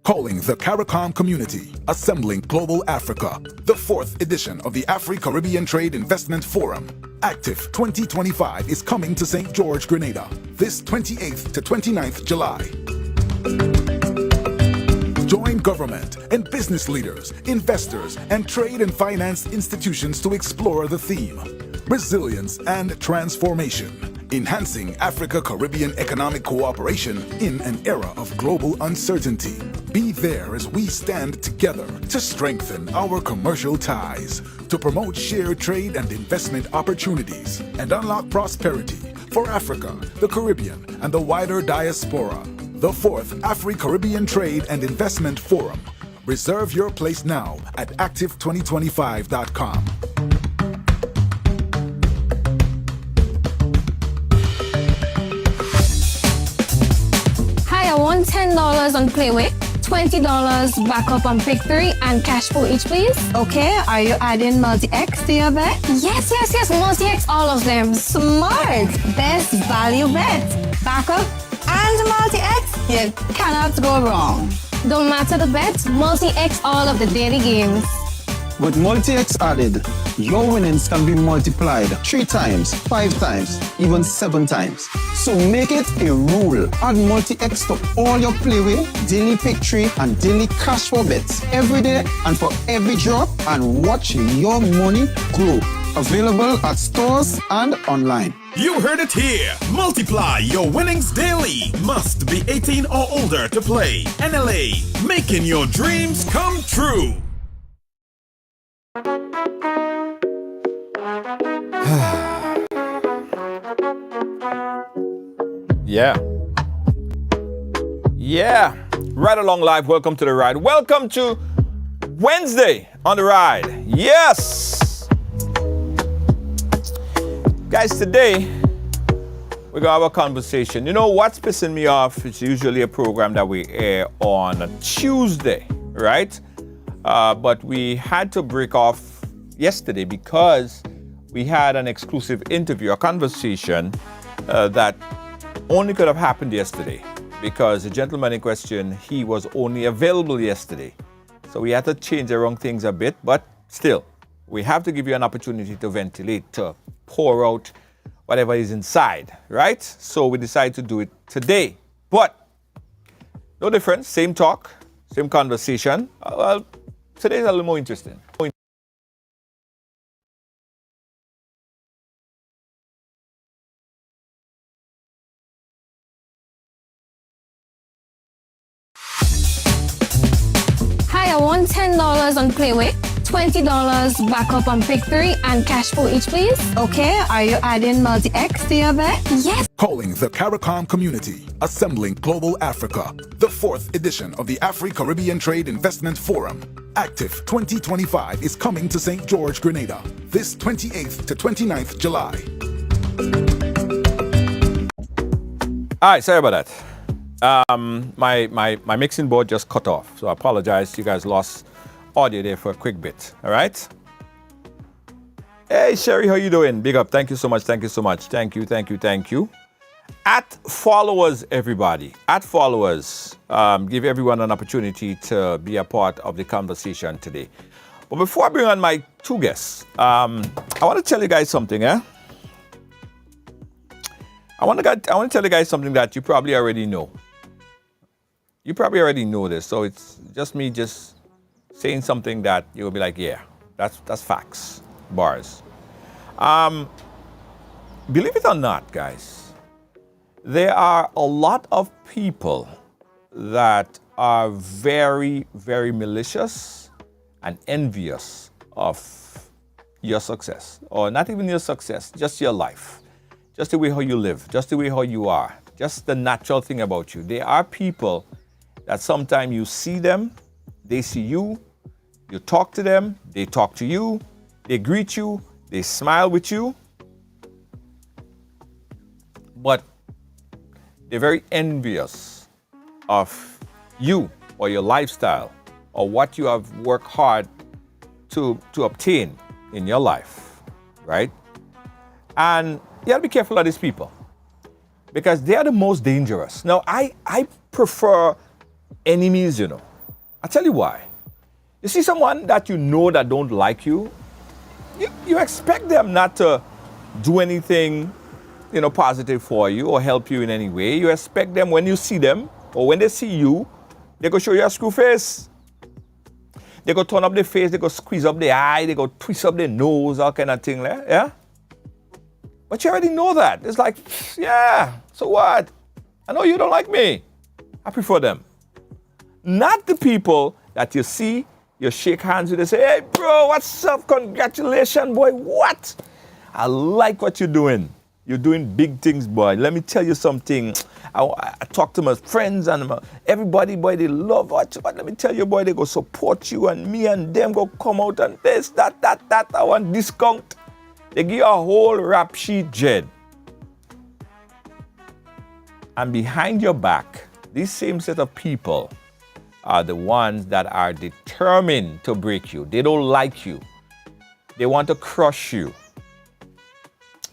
Calling the CARICOM community, assembling global Africa, the 4th edition of the Afri-Caribbean Trade Investment Forum. Active 2025 is coming to St. George, Grenada, this 28th to 29th July. Join government and business leaders, investors, and trade and finance institutions to explore the theme, resilience and transformation, enhancing Africa-Caribbean economic cooperation in an era of global uncertainty. Be there as we stand together to strengthen our commercial ties, to promote shared trade and investment opportunities, and unlock prosperity for Africa, the Caribbean, and the wider diaspora. The 4th Afri-Caribbean Trade and Investment Forum. Reserve your place now at active2025.com. Hi, I want $10 on Playway, $20 backup on Pick 3, and cash for each, please. Okay, are you adding multi-X to your bet? Yes, multi-X, all of them. Smart! Best value bet. Backup and multi-X, you cannot go wrong. Don't matter the bet, multi-X all of the daily games. With multi-X added, your winnings can be multiplied 3 times, 5 times, even 7 times. So make it a rule. Add multi-X to all your Playway, daily pick 3, and daily cash for bets every day and for every drop, and watch your money grow. Available at stores and online. You heard it here. Multiply your winnings daily. Must be 18 or older to play. NLA, making your dreams come true. Yeah. Ride along live. Welcome to the ride. Welcome to Wednesday on the ride. Yes. Guys, today we're going to have a conversation. You know what's pissing me off? It's usually a program that we air on a Tuesday, right? But we had to break off yesterday because we had an exclusive interview, a conversation that only could have happened yesterday because the gentleman in question, he was only available yesterday. So we had to change around things a bit, but still, we have to give you an opportunity to ventilate, to pour out whatever is inside, right? So we decided to do it today. But no difference, same talk, same conversation. Well, today's a little more interesting. Hi, I want $10 on Playway, $20 backup on Pick 3, and cash for each, please. Okay, are you adding multi-X to your bet? Yes. Calling the CARICOM community, assembling global Africa, the 4th edition of the Afri-Caribbean Trade Investment Forum. Active 2025 is coming to St. George, Grenada, this 28th to 29th July. All right, sorry about that. My mixing board just cut off, so I apologize. You guys lost audio there for a quick bit. All right. Hey Sherry, how you doing? Big up. Thank you so much. Thank you so much. Thank you. At followers, everybody. At followers, give everyone an opportunity to be a part of the conversation today. But before I bring on my 2 guests, I want to tell you guys something. I want to tell you guys something that you probably already know. You probably already know this, so it's just me saying something that you'll be like, yeah, that's facts, bars. Believe it or not, guys, there are a lot of people that are very, very malicious and envious of your success, or not even your success, just your life, just the way how you live, just the way how you are, just the natural thing about you. There are people that sometimes you see them, they see you, you talk to them, they talk to you, they greet you, they smile with you, but they're very envious of you or your lifestyle or what you have worked hard to obtain in your life, right? And you gotta be careful of these people because they are the most dangerous. Now, I prefer enemies, you know. I tell you why. You see someone that you know that don't like you, you expect them not to do anything, positive for you or help you in any way. You expect them when you see them or when they see you, they go show you a screw face. They go turn up their face, they go squeeze up their eye, they go twist up their nose, all kind of thing, yeah? But you already know that. It's like, yeah, so what? I know you don't like me. I prefer them. Not the people that you see, you shake hands with, they say, hey, bro, what's up? Congratulations, boy. What? I like what you're doing. You're doing big things, boy. Let me tell you something. I talk to my friends and everybody, boy, they love what. But let me tell you, boy, they go support you and me and them go come out and this, that. I want discount. They give you a whole rap sheet, Jed. And behind your back, these same set of people are the ones that are determined to break you. They don't like you. They want to crush you.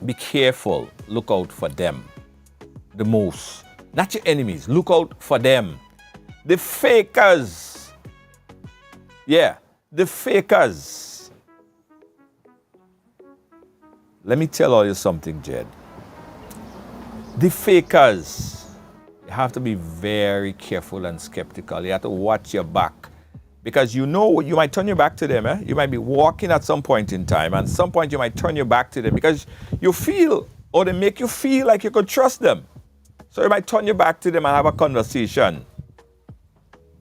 Be careful. Look out for them the most. Not your enemies. Look out for them. The fakers. Yeah, the fakers. Let me tell you something, Jed. The fakers, you have to be very careful and skeptical. You have to watch your back. Because you might turn your back to them. You might be walking at some point in time, and at some point you might turn your back to them because you feel, or they make you feel like you could trust them. So you might turn your back to them and have a conversation.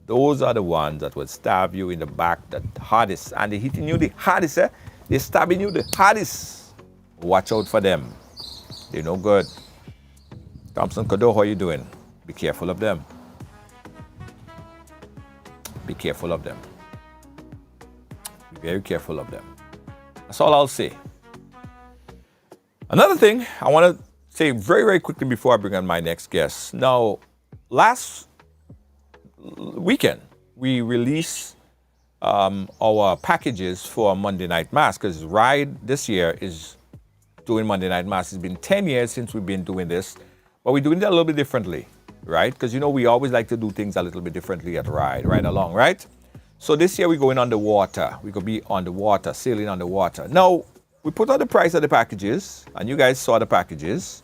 Those are the ones that will stab you in the back the hardest. And they're hitting you the hardest. They're stabbing you the hardest. Watch out for them. They're no good. Thompson Kodo, how you doing? Be careful of them. Be careful of them. Be very careful of them. That's all I'll say. Another thing I want to say very, very quickly before I bring on my next guest. Now, last weekend, we released our packages for Monday Night Mass because Ride this year is doing Monday Night Mass. It's been 10 years since we've been doing this, but we're doing it a little bit differently, right? Because, we always like to do things a little bit differently at Ridealong, right? So this year we're going on the water. We're going to be on the water, sailing on the water. Now, we put out the price of the packages, and you guys saw the packages.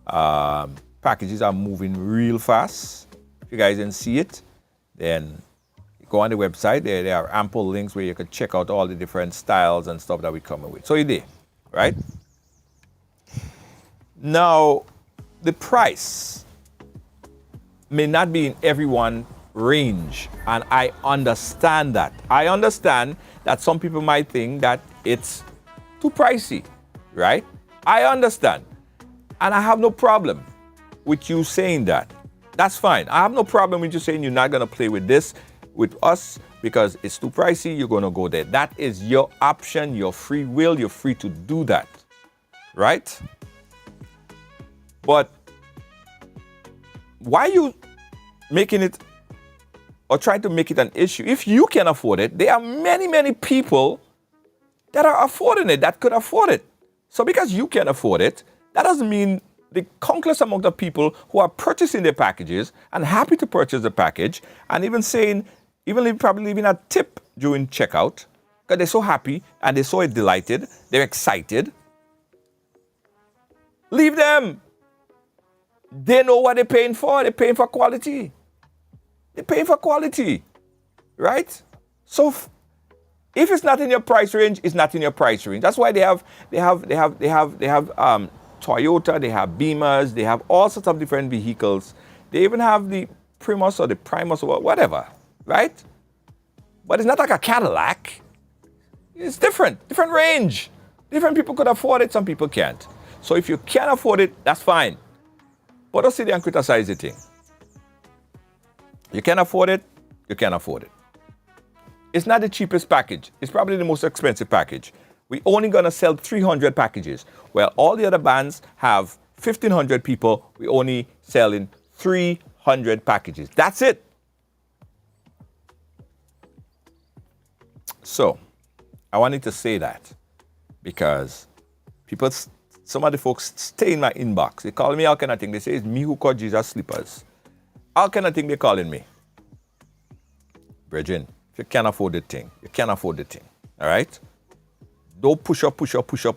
Packages are moving real fast. If you guys didn't see it, then go on the website. There are ample links where you can check out all the different styles and stuff that we come with. So you're there, right? Now, the price may not be in everyone's range, and I understand that. I understand that some people might think that it's too pricey, right? I understand. And I have no problem with you saying that. That's fine. I have no problem with you saying you're not going to play with this with us because it's too pricey. You're going to go there. That is your option, your free will. You're free to do that, right? But why are you making it or trying to make it an issue? If you can afford it, there are many, many people that are affording it, that could afford it. So because you can afford it, that doesn't mean the countless amount of people who are purchasing their packages and happy to purchase the package and even saying, probably leaving a tip during checkout because they're so happy and they're so delighted, they're excited. Leave them. They know what they're paying for. They're paying for quality. They're paying for quality, right? So if it's not in your price range, it's not in your price range. That's why they have Toyota, they have Beamers, they have all sorts of different vehicles. They even have the Primus or the Primus or whatever, right? But it's not like a Cadillac. It's different range. Different people could afford it, some people can't. So if you can't afford it, that's fine. But don't sit there and criticize the thing. You can't afford it, you can't afford it. It's not the cheapest package. It's probably the most expensive package. We're only going to sell 300 packages. Well, all the other bands have 1,500 people. We're only selling 300 packages. That's it. So, I wanted to say that because some of the folks stay in my inbox. They call me all kind of thing. They say it's me who caught Jesus slippers. All kind of thing they're calling me. Brethren, If you can't afford the thing, you can't afford the thing. All right? Don't push up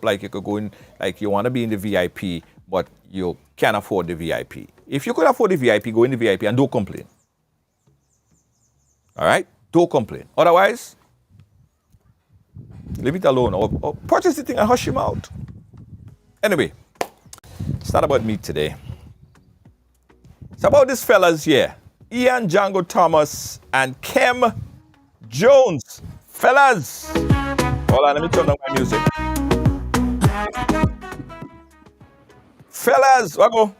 like you could go in, like you want to be in the VIP, but you can't afford the VIP. If you could afford the VIP, go in the VIP and don't complain. All right? Don't complain. Otherwise, leave it alone or purchase the thing and hush him out. Anyway, it's not about me today. It's about these fellas here. Ian Django Thomas and Kem Jones. Fellas. Hold on, let me turn down my music. Fellas, what go?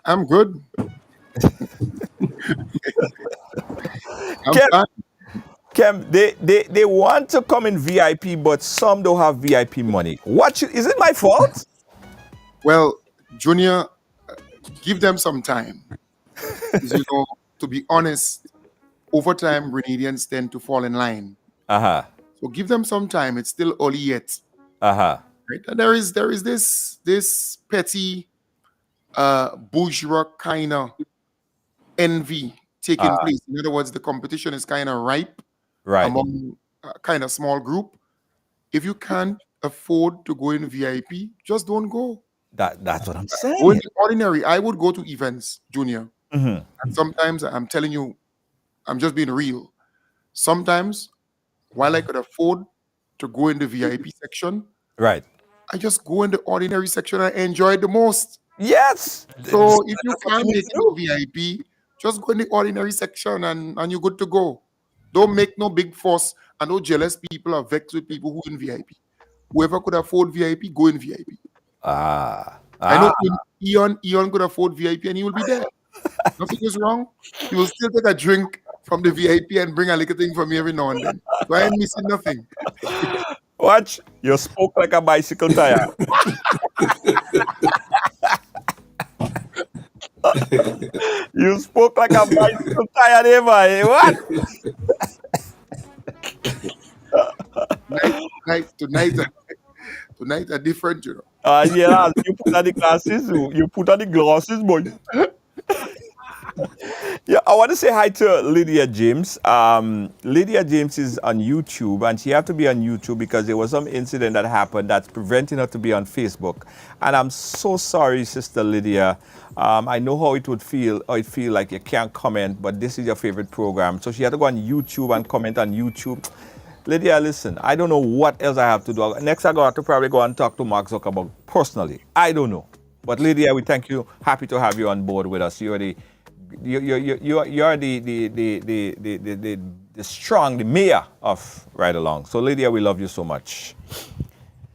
I'm good. Kem, they want to come in VIP, but some don't have VIP money. Is it my fault? Well, Junior, give them some time. To be honest, over time, Grenadians tend to fall in line. So give them some time. It's still early yet. Right? And there is this petty bourgeois kind of envy taking place. In other words, the competition is kind of ripe among a kind of small group. If you can't afford to go in VIP, just don't go. That's what I'm saying. Go in the ordinary. I would go to events, Junior. And sometimes I'm telling you, I'm just being real. Sometimes, while I could afford to go in the VIP section, right, I just go in the ordinary section and enjoy it the most. Yes. So if you can't make it to VIP, just go in the ordinary section and you're good to go. Don't make no big fuss. I know jealous people are vexed with people who in VIP. Whoever could afford VIP, go in VIP. I know Ian could afford VIP and he will be there. Nothing is wrong. He will still take a drink from the VIP and bring a little thing for me every now and then. So I ain't missing nothing. Watch, you spoke like a bicycle tire. You spoke like a bicycle tire there, boy. What? Tonight are different, you know. Yeah, you put on the glasses. You put on the glasses, boy. Yeah, I want to say hi to Lydia James. Lydia James is on YouTube, and she have to be on YouTube because there was some incident that happened that's preventing her to be on Facebook. And I'm so sorry, Sister Lydia. I know how it would feel. How it feel like you can't comment, but this is your favorite program, so she had to go on YouTube and comment on YouTube. Lydia, listen, I don't know what else I have to do. Next, I got to probably go and talk to Mark Zuckerberg personally. I don't know. But Lydia, we thank you. Happy to have you on board with us. You're the mayor of Ridealong. So Lydia, we love you so much.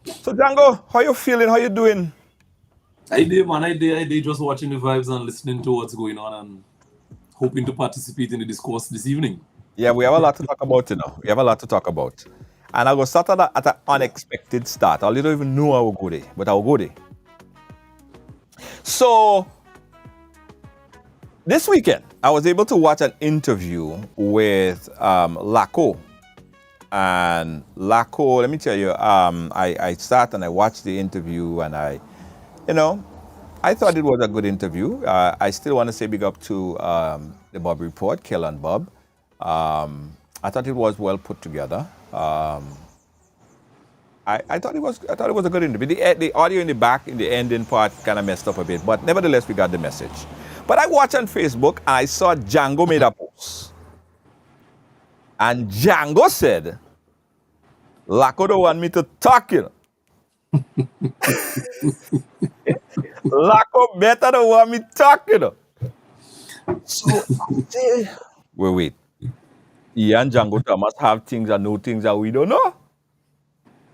So Django, how you feeling? How you doing? I did, man. I did just watching the vibes and listening to what's going on and hoping to participate in the discourse this evening. Yeah, we have a lot to talk about, you know. We have a lot to talk about. And I will start at an unexpected start. I don't even know how I will go there, but I will go there. So, this weekend, I was able to watch an interview with Laco. And Laco, let me tell you, I sat and I watched the interview and I thought it was a good interview. I still want to say big up to the Bob Report, Kel and Bob. I thought it was well put together. I thought it was a good interview. The audio in the back, in the ending part, kind of messed up a bit, but nevertheless, we got the message. But I watched on Facebook and I saw Django made a post, and Django said, "Laco don't want me to talk, you know." Laco better don't want me to talk, you know. So, wait. Ian Django Thomas have things and know things that we don't know.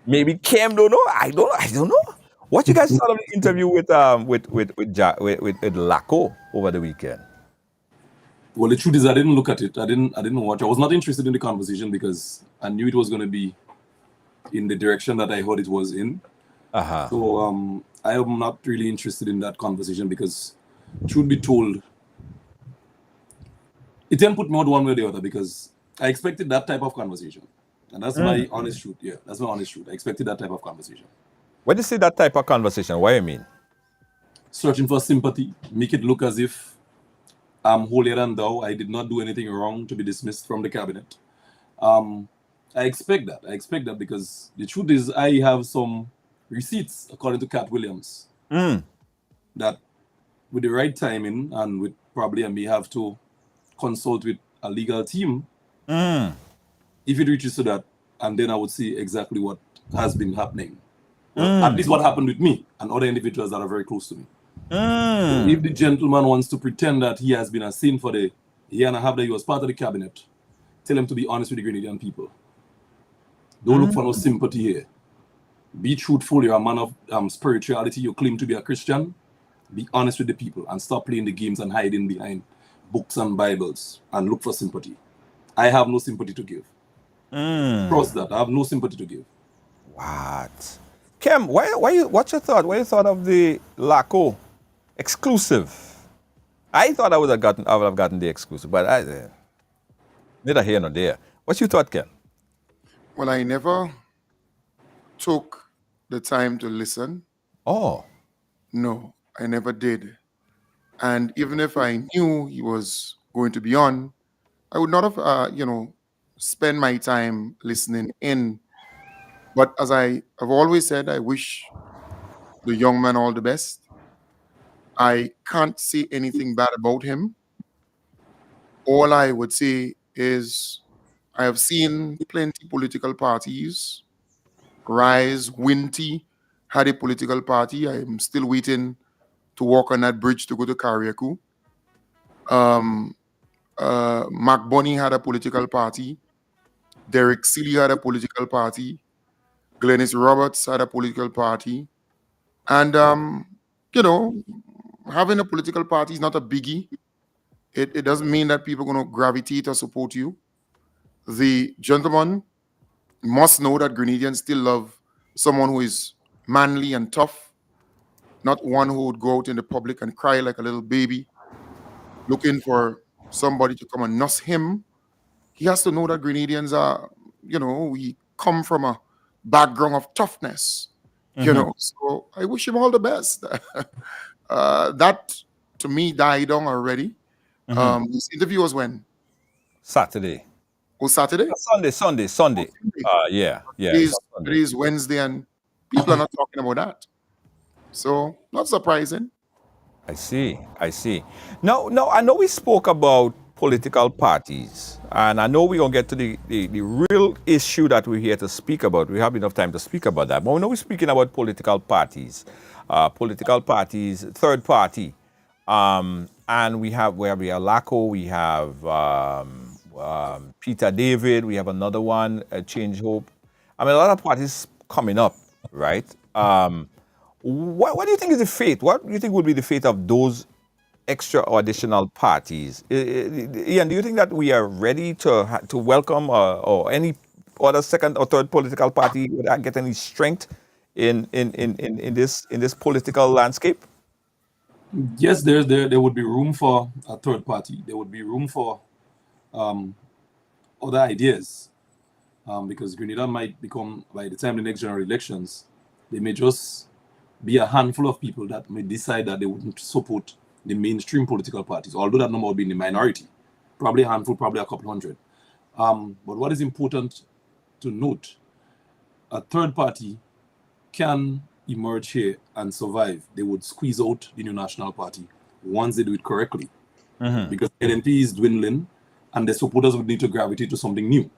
Maybe Kem don't know. I don't know. What you guys thought of the interview with Laco over the weekend? Well, the truth is, I didn't look at it. I didn't watch. I was not interested in the conversation because I knew it was going to be in the direction that I heard it was in. So I am not really interested in that conversation because, truth be told, it didn't put me out one way or the other because I expected that type of conversation. And that's my honest truth. Yeah, that's my honest truth. I expected that type of conversation. When you say that type of conversation, what do you mean? Searching for sympathy, make it look as if I'm holier than thou. I did not do anything wrong to be dismissed from the cabinet. I expect that. I expect that because the truth is I have some receipts, according to Cat Williams, that with the right timing and with probably I may have to consult with a legal team if it reaches to that, and then I would see exactly what has been happening. Well, at least what happened with me and other individuals that are very close to me. So if the gentleman wants to pretend that he has been a sin for the year and a half that he was part of the cabinet, tell him to be honest with the Grenadian people. Don't look for no sympathy here. Be truthful. You're a man of spirituality. You claim to be a Christian. Be honest with the people and stop playing the games and hiding behind books and Bibles and look for sympathy. I have no sympathy to give. Cross that. I have no sympathy to give. What? Kem, what's your thought? What you thought of the LACO exclusive? I thought I would have gotten the exclusive, but neither here nor there. What's your thought, Kem? Well, I never took the time to listen. Oh. No, I never did. And even if I knew he was going to be on, I would not have, spend my time listening in. But as I have always said, I wish the young man all the best. I can't say anything bad about him. All I would say is I have seen plenty political parties rise. Winty had a political party. I am still waiting to walk on that bridge to go to Carriacou. Mark Bonney had a political party. Derek Seeley had a political party. Glennis Roberts had a political party. And, having a political party is not a biggie. It doesn't mean that people are going to gravitate or support you. The gentleman must know that Grenadians still love someone who is manly and tough, not one who would go out in the public and cry like a little baby, looking for somebody to come and nuss him. He has to know that Grenadians are, we come from a background of toughness, So I wish him all the best. That, to me, died on already. This interview was when? Saturday. Oh, Saturday? Sunday. Yeah. It is Wednesday, and people are not talking about that. So, not surprising. I see. No, I know we spoke about political parties, and I know we're going to get to the real issue that we're here to speak about. We have enough time to speak about that. But we know we're speaking about political parties, third party. And we have LACO, we have Peter David, we have another one, Change Hope. I mean, a lot of parties coming up, right? What do you think is the fate? What do you think would be the fate of those extra or additional parties? Ian, do you think that we are ready to welcome or any other second or third political party would get any strength in this political landscape? Yes, there would be room for a third party. There would be room for other ideas, because Grenada might become, by the time the next general elections, they may just be a handful of people that may decide that they wouldn't support the mainstream political parties, although that number would be in the minority. Probably a handful, probably a couple hundred. But what is important to note, a third party can emerge here and survive. They would squeeze out the new national party once they do it correctly. Because NNP is dwindling and the supporters would need to gravitate to something new.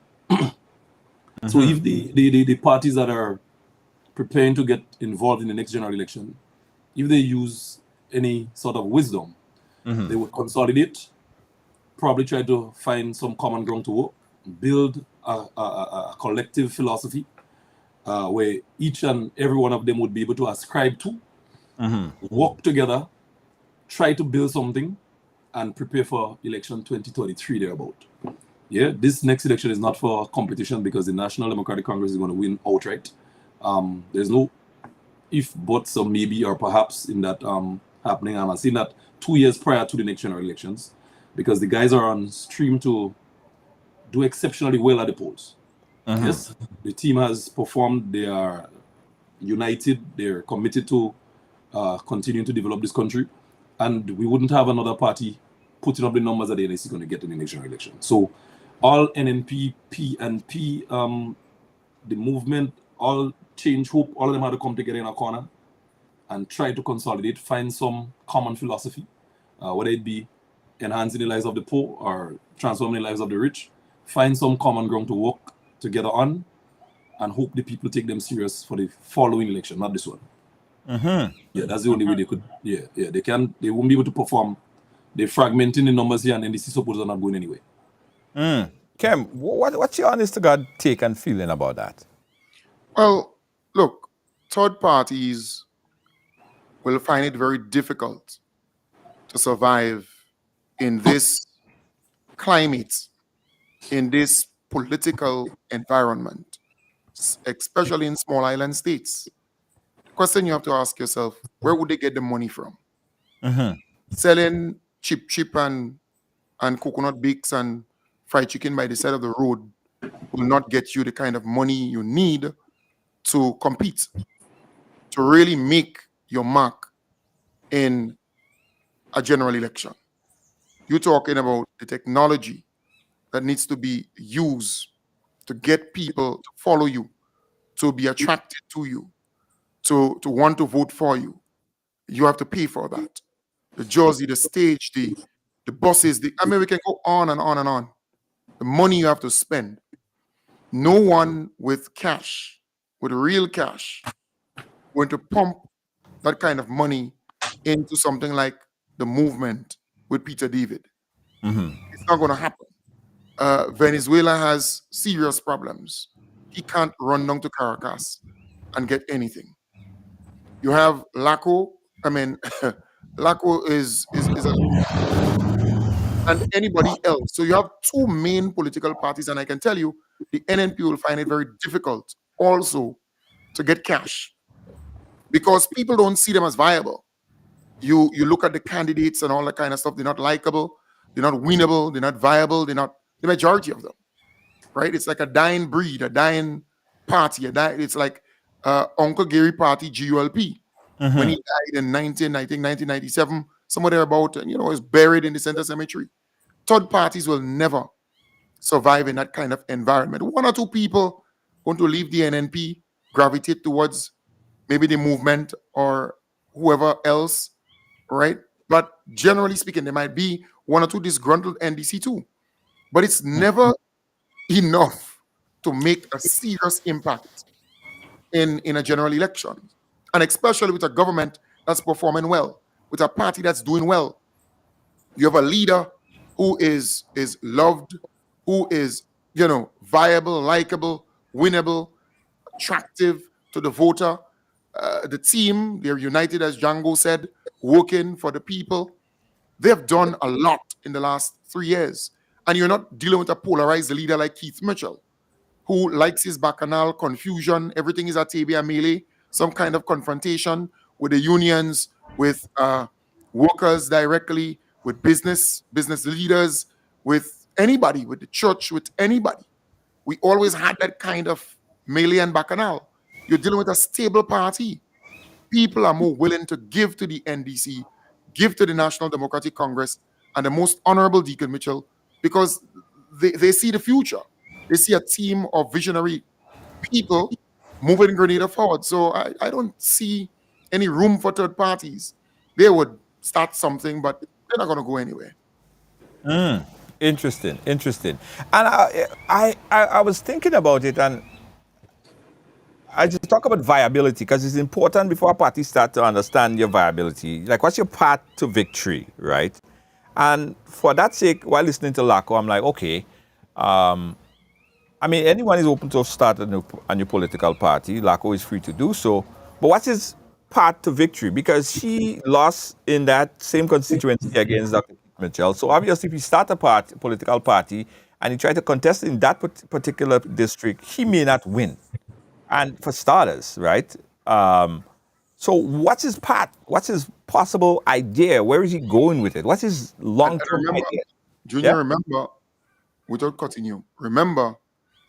So if the parties that are preparing to get involved in the next general election, if they use any sort of wisdom, they would consolidate, probably try to find some common ground to work, build a collective philosophy where each and every one of them would be able to ascribe to, work together, try to build something, and prepare for election 2023 thereabout. Yeah, this next election is not for competition because the National Democratic Congress is going to win outright. There's no if, buts, or maybe, or perhaps in that happening. And I've seen that 2 years prior to the next general elections, because the guys are on stream to do exceptionally well at the polls. Yes, the team has performed. They are united. They're committed to continuing to develop this country. And we wouldn't have another party putting up the numbers that the NSC is going to get in the national election. So all NNP, PNP, the movement, all Change Hope, all of them had to come together in a corner and try to consolidate, find some common philosophy, whether it be enhancing the lives of the poor or transforming the lives of the rich, find some common ground to work together on, and hope the people take them serious for the following election, not this one. Yeah, that's the only way they could. Yeah, they won't be able to perform. They're fragmenting the numbers here, and NDC supporters are not going anywhere. Kem, what's your honest to God take and feeling about that? Well, look, third parties will find it very difficult to survive in this climate, in this political environment, especially in small island states. The question you have to ask yourself, where would they get the money from? Selling chip and coconut bakes and fried chicken by the side of the road will not get you the kind of money you need to compete, to really make your mark in a general election. You're talking about the technology that needs to be used to get people to follow you, to be attracted to you, to want to vote for you. You have to pay for that. The jersey, the stage, the buses, I mean, we can go on and on and on. The money you have to spend. No one with cash, with real cash, going to pump that kind of money into something like the movement with Peter David. It's not going to happen. Venezuela has serious problems. He can't run down to Caracas and get anything. You have Laco. I mean, Laco is and anybody else. So you have two main political parties, and I can tell you, the NNP will find it very difficult also to get cash because people don't see them as viable. You look at the candidates and all that kind of stuff. They're not likable. They're not winnable. They're not viable. They're not the majority of them, right? It's like a dying breed, a dying party. It's like Uncle Gary Party, GULP. When he died in 1997, somewhere thereabout, is buried in the center cemetery. Third parties will never survive in that kind of environment. One or two people going to leave the NNP, gravitate towards maybe the movement or whoever else, right? But generally speaking, there might be one or two disgruntled NDC too. But it's never enough to make a serious impact in a general election. And especially with a government that's performing well, with a party that's doing well. You have a leader who is loved, who is, viable, likable, winnable, attractive to the voter. The team, they're united, as Django said, working for the people. They have done a lot in the last 3 years. And you're not dealing with a polarized leader like Keith Mitchell, who likes his bacchanal, confusion, everything is a tibia melee, some kind of confrontation with the unions, with workers directly, with business leaders, with anybody, with the church, with anybody. We always had that kind of melee and bacchanal. You're dealing with a stable party. People are more willing to give to the NDC, give to the National Democratic Congress, and the most honorable Deacon Mitchell, because they see the future. They see a team of visionary people moving Grenada forward. So I don't see any room for third parties. They would start something, but they're not going to go anywhere. Interesting. And I was thinking about it, and I just talk about viability because it's important before a party start to understand your viability. Like, what's your path to victory, right? And for that sake, while listening to Laco, I'm like, okay, anyone is open to start a new political party. Laco is free to do so. But what's his path to victory? Because he lost in that same constituency against Dr. Mitchell. So obviously, if he start a political party and he try to contest in that particular district, he may not win. And for starters, right? So what's his path? What's his possible idea? Where is he going with it? What's his long-term idea? Junior, remember, without cutting you, remember,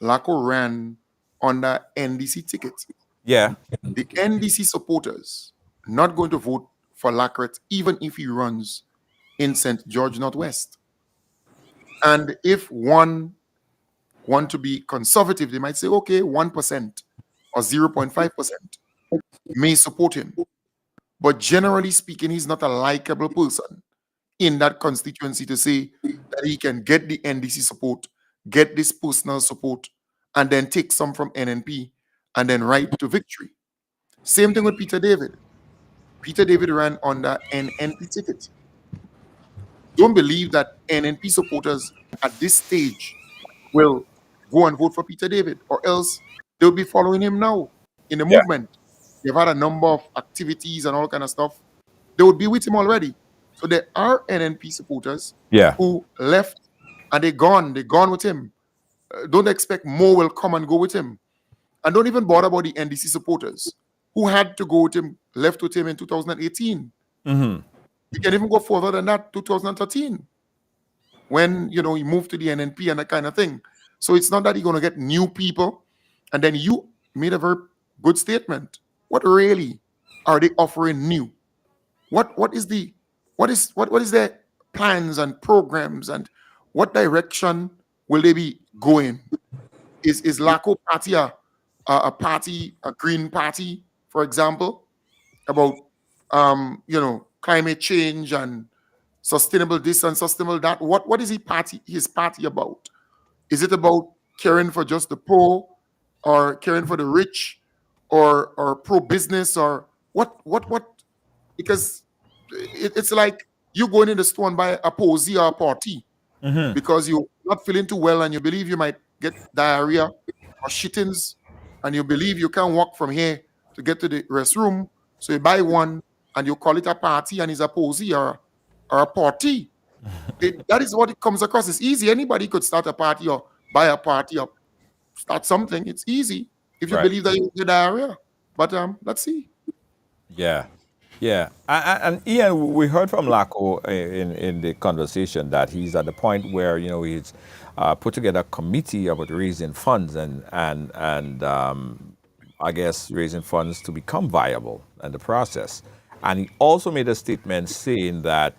Laco ran on the NDC ticket. Yeah. The NDC supporters not going to vote for Lacret even if he runs in St. George Northwest. And if one want to be conservative, they might say, okay, 1% or 0.5% may support him. But generally speaking, he's not a likable person in that constituency to say that he can get the NDC support, get this personal support, and then take some from NNP and then ride to victory. Same thing with Peter David. Peter David ran on the NNP ticket. Don't believe that NNP supporters at this stage will go and vote for Peter David, or else they'll be following him now in the movement. They've had a number of activities and all kind of stuff. They would be with him already. So there are NNP supporters who left and they're gone with him. Don't expect more will come and go with him. And don't even bother about the NDC supporters who had to go with him, left with him in 2018. Mm-hmm. You can even go further than that, 2013, when, he moved to the NNP and that kind of thing. So it's not that you're going to get new people. And then you made a very good statement. What really are they offering new? What is their plans and programs, and what direction will they be going? Is LACO party a party, a green party, for example, about climate change and sustainable this and sustainable that? What is his party about? Is it about caring for just the poor, or caring for the rich, or pro-business, or what? Because it's like you going in the store and buy a posy or a party because you're not feeling too well and you believe you might get diarrhea or shittings, and you believe you can't walk from here to get to the restroom, so you buy one and you call it a party, and it's a posy or a party. That is what it comes across. It's easy. Anybody could start a party or buy a party or start something. It's easy if you believe that you get diarrhea. But let's see. Yeah. And Ian, we heard from Laco in the conversation that he's at the point where, he's put together a committee about raising funds and I guess raising funds to become viable in the process. And he also made a statement saying that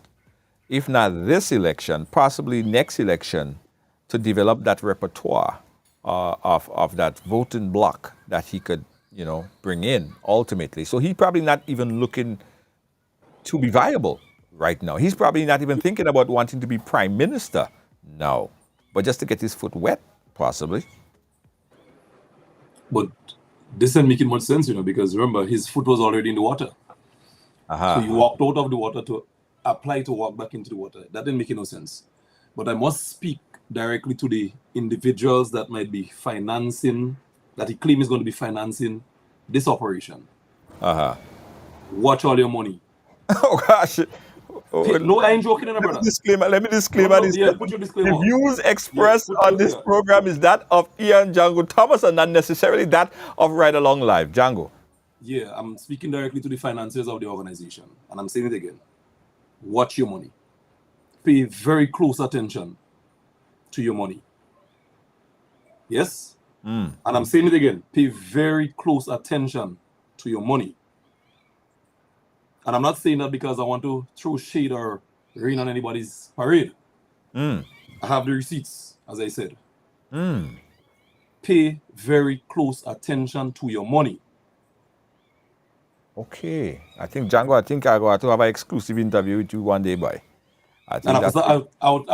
if not this election, possibly next election, to develop that repertoire of that voting bloc that he could, bring in ultimately. So he's probably not even looking to be viable right now. He's probably not even thinking about wanting to be prime minister now, but just to get his foot wet, possibly. But this isn't making much sense, because remember, his foot was already in the water. So he walked out of the water to apply to walk back into the water. That didn't make no sense. But I must speak directly to the individuals that might be financing, that he claims is going to be financing this operation. Watch all your money. Oh, gosh. No, I ain't joking, brother. Let me disclaimer this. Yeah, put your disclaimer. The views expressed on this program is that of Ian Django Thomas and not necessarily that of Ridealong Live. Django. Yeah, I'm speaking directly to the financiers of the organization. And I'm saying it again. Watch your money. Pay very close attention to your money. Yes? And I'm saying it again. Pay very close attention to your money. And I'm not saying that because I want to throw shade or rain on anybody's parade. I have the receipts, as I said. Pay very close attention to your money. Okay. I think, Django, I got to have an exclusive interview with you one day, boy. I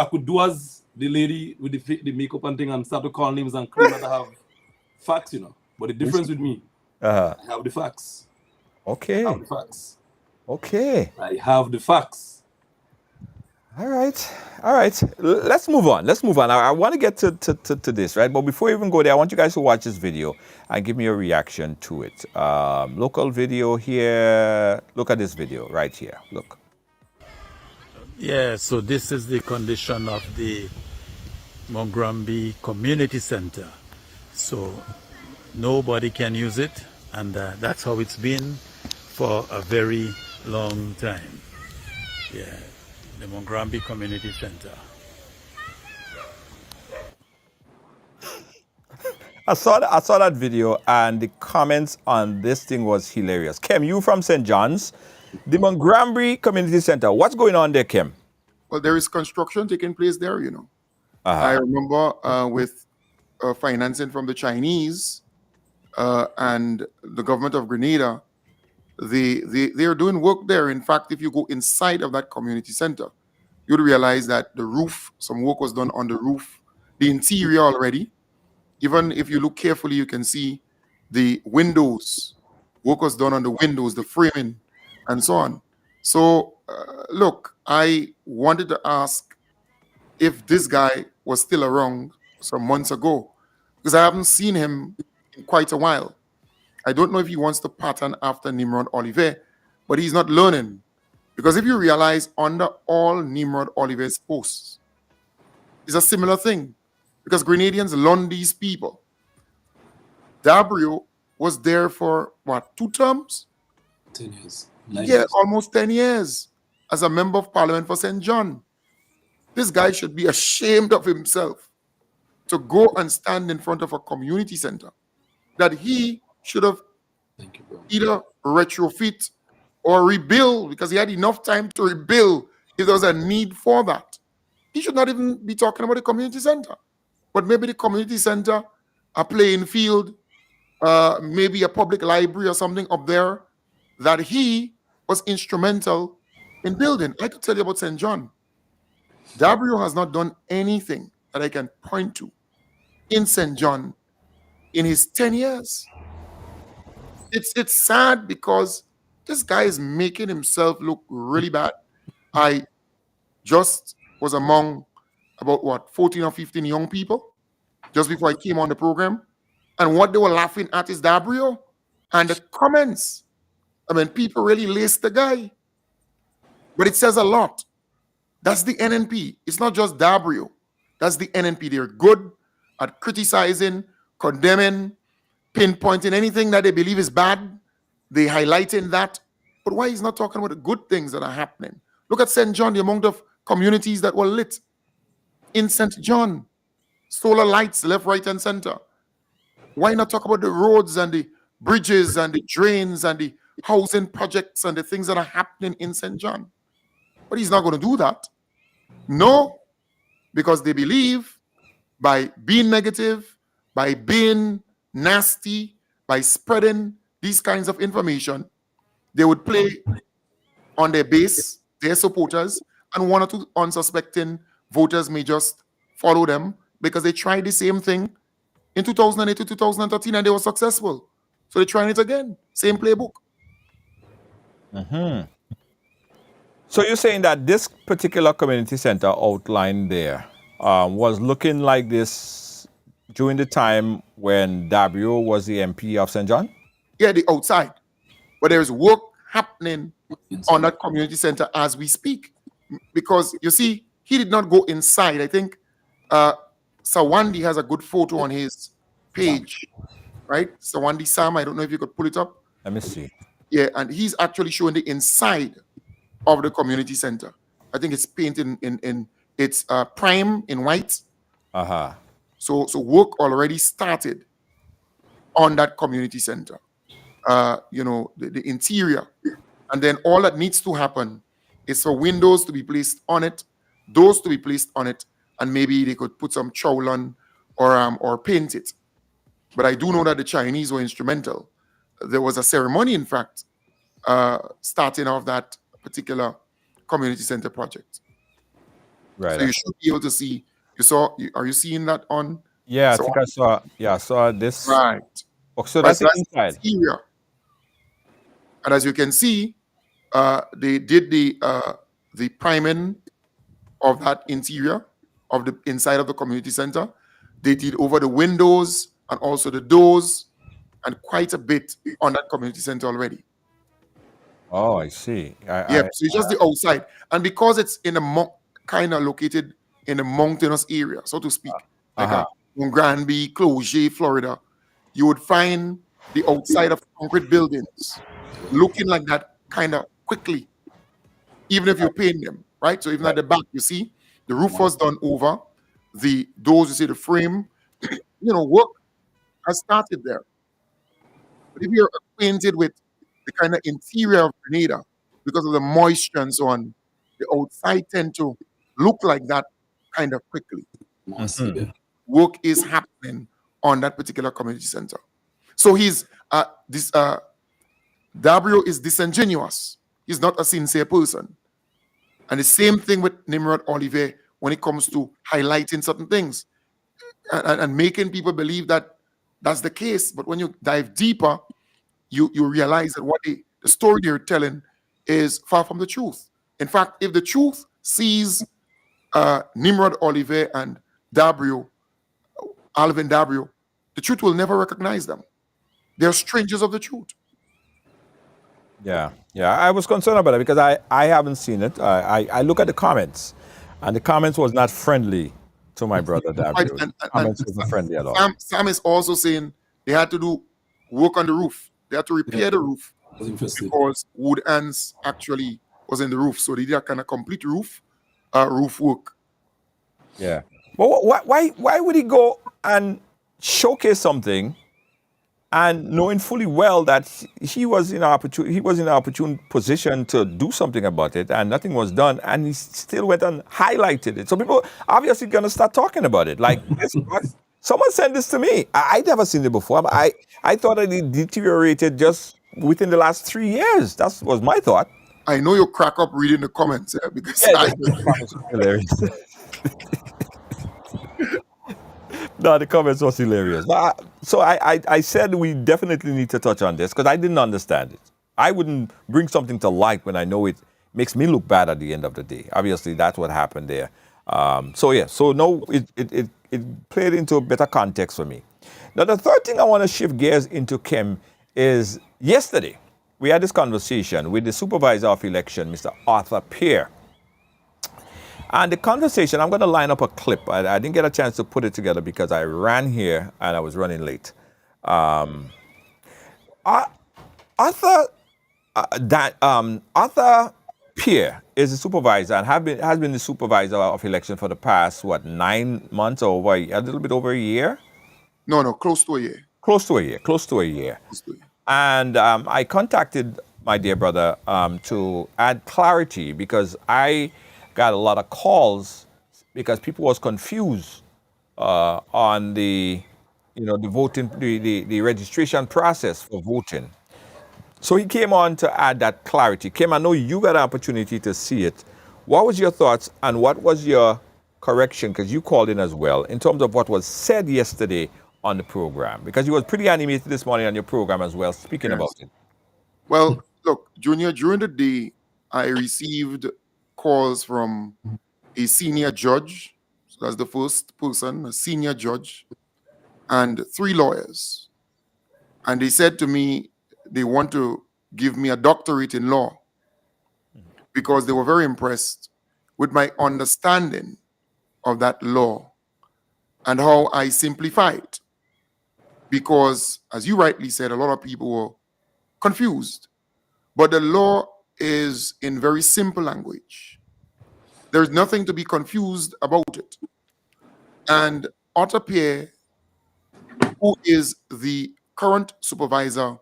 could do as the lady with the makeup and thing and start to call names and claim that I have facts, But the difference with me, I have the facts. Okay. I have the facts. Okay. I have the facts. All right. Let's move on. I want to get to this, right? But before we even go there, I want you guys to watch this video and give me a reaction to it. Local video here. Look at this video right here. Look. Yeah, so this is the condition of the Mongrambi Community Center. So nobody can use it, and that's how it's been for a very long time. Yeah, the Mongrambi Community Center. I saw that video, and the comments on this thing was hilarious. Kem, you from St. John's, the Mongrambi Community Center. What's going on there, Kem? Well, there is construction taking place there, you know. I remember with financing from the Chinese and the government of Grenada, they are doing work there. In fact, if you go inside of that community center, you'd realize that the roof, some work was done on the roof, the interior already. Even if you look carefully, you can see the windows, work was done on the windows, the framing, and so on. So, look, I wanted to ask if this guy was still around some months ago, because I haven't seen him in quite a while. I don't know if he wants to pattern after Nimrod Oliver, but he's not learning. Because if you realize, under all Nimrod Oliver's posts, it's a similar thing. Because Grenadians learn these people. Dabrio was there for, what, 2 terms? 10 years. Yeah, almost 10 years as a member of parliament for St. John. This guy should be ashamed of himself to go and stand in front of a community center that he should have either retrofit or rebuild, because he had enough time to rebuild if there was a need for that. He should not even be talking about the community center, but maybe the community center, a playing field, maybe a public library or something up there that he was instrumental in building. I could tell you about St. John. Dabrio has not done anything that I can point to in St. John in his 10 years. It's sad because this guy is making himself look really bad. I just was among about, what, 14 or 15 young people just before I came on the program. And what they were laughing at is Dabrio and the comments. I mean, people really lace the guy. But it says a lot. That's the NNP. It's not just Dabrio. That's the NNP. They're good at criticizing, condemning, pinpointing anything that they believe is bad. They highlighting that. But why he's not talking about the good things that are happening? Look at St. John, the amount of communities that were lit in St. John. Solar lights left, right, and center. Why not talk about the roads and the bridges and the drains and the housing projects and the things that are happening in St. John? But he's not going to do that. No, because they believe by being negative, by being nasty, by spreading these kinds of information, they would play on their base, their supporters, and 1 or 2 unsuspecting voters may just follow them because they tried the same thing in 2008 to 2013 and they were successful. So they're trying it again. Same playbook. So you're saying that this particular community center outlined there was looking like this during the time when Dabrio was the MP of St. John? Yeah, the outside. But there's work happening on that community center as we speak. Because, you see, he did not go inside. I think Sawandi has a good photo on his page, right? Sawandi Sam, I don't know if you could pull it up. Let me see. Yeah, and he's actually showing the inside of the community center. I think it's painted in its prime in white. So work already started on that community center. You know, the interior. And then all that needs to happen is for windows to be placed on it, doors to be placed on it, and maybe they could put some trowel on or paint it. But I do know that the Chinese were instrumental. There was a ceremony, in fact, starting off that particular community center project. Right. So you should be able to see. Are you seeing that on? Yeah, I think I saw. Yeah, I saw this. Right. Oh, so that's inside. Interior. And as you can see, they did the priming of that interior of the inside of the community center. They did over the windows and also the doors, and quite a bit on that community center already. Oh, I see. So it's just the outside. And because it's in a kind of located in a mountainous area, so to speak, like Granby, Cloger, Florida, you would find the outside of concrete buildings looking like that kind of quickly, even if you paint them, right? So even at the back, you see, the roof was done over, the doors, you see the frame, you know, work has started there. But if you're acquainted with the kind of interior of Grenada, because of the moisture and so on, the outside tend to look like that kind of quickly. Work is happening on that particular community center. So Dabrio is disingenuous. He's not a sincere person. And the same thing with Nimrod Oliver when it comes to highlighting certain things and making people believe that that's the case. But when you dive deeper, you realize that what the story they're telling is far from the truth. In fact, if the truth sees Nimrod Oliver and Dabrio, Alvin Dabrio, the truth will never recognize them. They're strangers of the truth. Yeah. I was concerned about it because I haven't seen it. I look at the comments, and the comments was not friendly to my brother Dabrio. And Comments wasn't friendly at all. Sam is also saying they had to do work on the roof. They had to repair the roof because wood ants actually was in the roof. So they did a kind of complete roof work. Yeah. But why would he go and showcase something and knowing fully well that he was in an opportune position to do something about it and nothing was done, and he still went and highlighted it? So people obviously gonna start talking about it. Like someone sent this to me. I'd never seen it before. I thought that it deteriorated just within the last 3 years. That was my thought. I know you crack up reading the comments because the comments were hilarious. No, the comments was hilarious. So I said we definitely need to touch on this because I didn't understand it. I wouldn't bring something to light when I know it makes me look bad at the end of the day. Obviously, that's what happened there. So no, it played into a better context for me. Now, the third thing I want to shift gears into, Kim, is yesterday we had this conversation with the supervisor of election, Mr. Arthur Peer. And the conversation, I'm going to line up a clip. I didn't get a chance to put it together because I ran here and I was running late. Arthur Peer is the supervisor and has been the supervisor of election for the past, 9 months or a little bit over a year? No, close to a year. Close to a year. And I contacted my dear brother to add clarity because I got a lot of calls because people was confused on the voting, the registration process for voting. So he came on to add that clarity. Kim, I know you got an opportunity to see it. What was your thoughts and what was your correction, because you called in as well, in terms of what was said yesterday on the program? Because you was pretty animated this morning on your program as well, speaking about it. Well, look, Junior, during the day, I received calls from a senior judge. So that's the first person, a senior judge, and 3 lawyers. And they said to me they want to give me a doctorate in law because they were very impressed with my understanding of that law and how I simplify it. Because, as you rightly said, a lot of people were confused. But the law is in very simple language. There's nothing to be confused about it. And Arthur Pierre, who is the current supervisor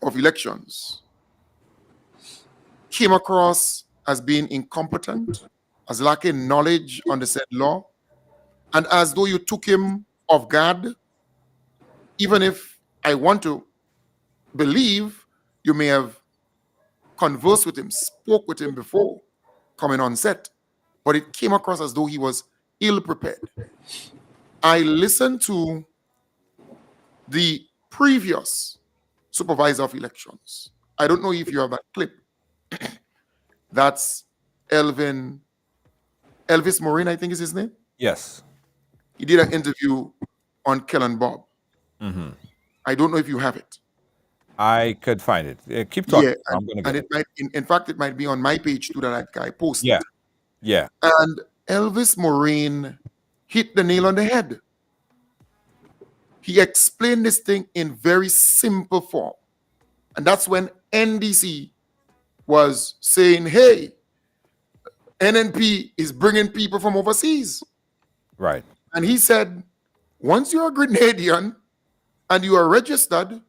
of elections, came across as being incompetent, as lacking knowledge on the said law, and as though you took him off guard. Even if I want to believe you may have conversed with him, spoke with him before coming on set, but it came across as though he was ill-prepared. I listened to the previous supervisor of elections. I don't know if you have that clip. That's Elvis Morin, I think is his name. Yes. He did an interview on Kellen Bob. Mm-hmm. I don't know if you have it. I could find it. Keep talking. Yeah, and it might, in fact, it might be on my page too that I posted. Yeah. And Elvis Morin hit the nail on the head. He explained this thing in very simple form. And that's when NDC was saying, hey, NNP is bringing people from overseas. Right. And he said, once you're a Grenadian and you are registered,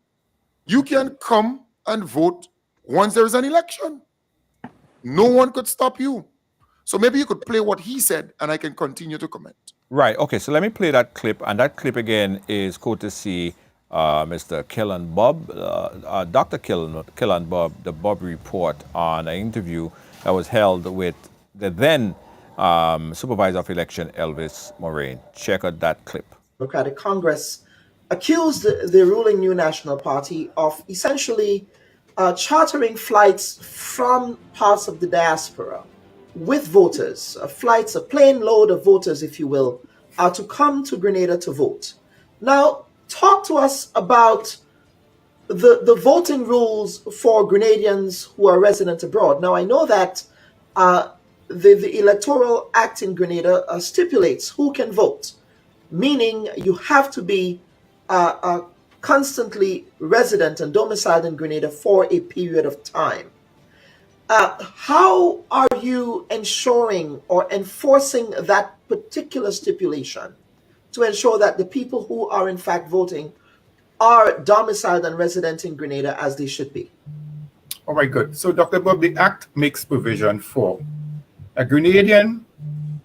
you can come and vote once there is an election. No one could stop you. So maybe you could play what he said and I can continue to comment. Right. Okay. So let me play that clip. And that clip again is courtesy Mr. Killen Bob, Dr. Killen Bob, the Bob Report on an interview that was held with the then Supervisor of Election, Elvis Moraine. Check out that clip. Democratic Congress accused the ruling New National Party of essentially chartering flights from parts of the diaspora with voters, flights, a plane load of voters, if you will, to come to Grenada to vote. Now, talk to us about the voting rules for Grenadians who are resident abroad. Now, I know that the Electoral Act in Grenada stipulates who can vote, meaning you have to be constantly resident and domiciled in Grenada for a period of time. How are you ensuring or enforcing that particular stipulation to ensure that the people who are in fact voting are domiciled and resident in Grenada as they should be? All right, good. So, Dr. Bob, the Act makes provision for a Grenadian.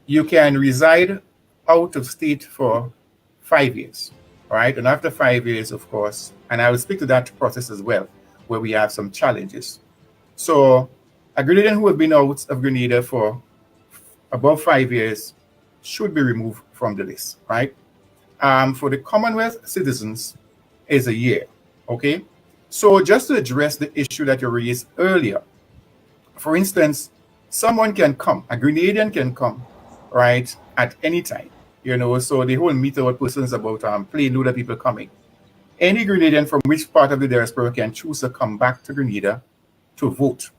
You can reside out of state for 5 years, all right? And after 5 years, of course, and I will speak to that process as well, where we have some challenges. So, a Grenadian who has been out of Grenada for above 5 years should be removed from the list, right? For the Commonwealth citizens is a year, okay? So just to address the issue that you raised earlier, for instance, someone can come, a Grenadian can come, right, at any time, you know, so the whole meter what person is about plane load of people coming. Any Grenadian from which part of the diaspora can choose to come back to Grenada to vote.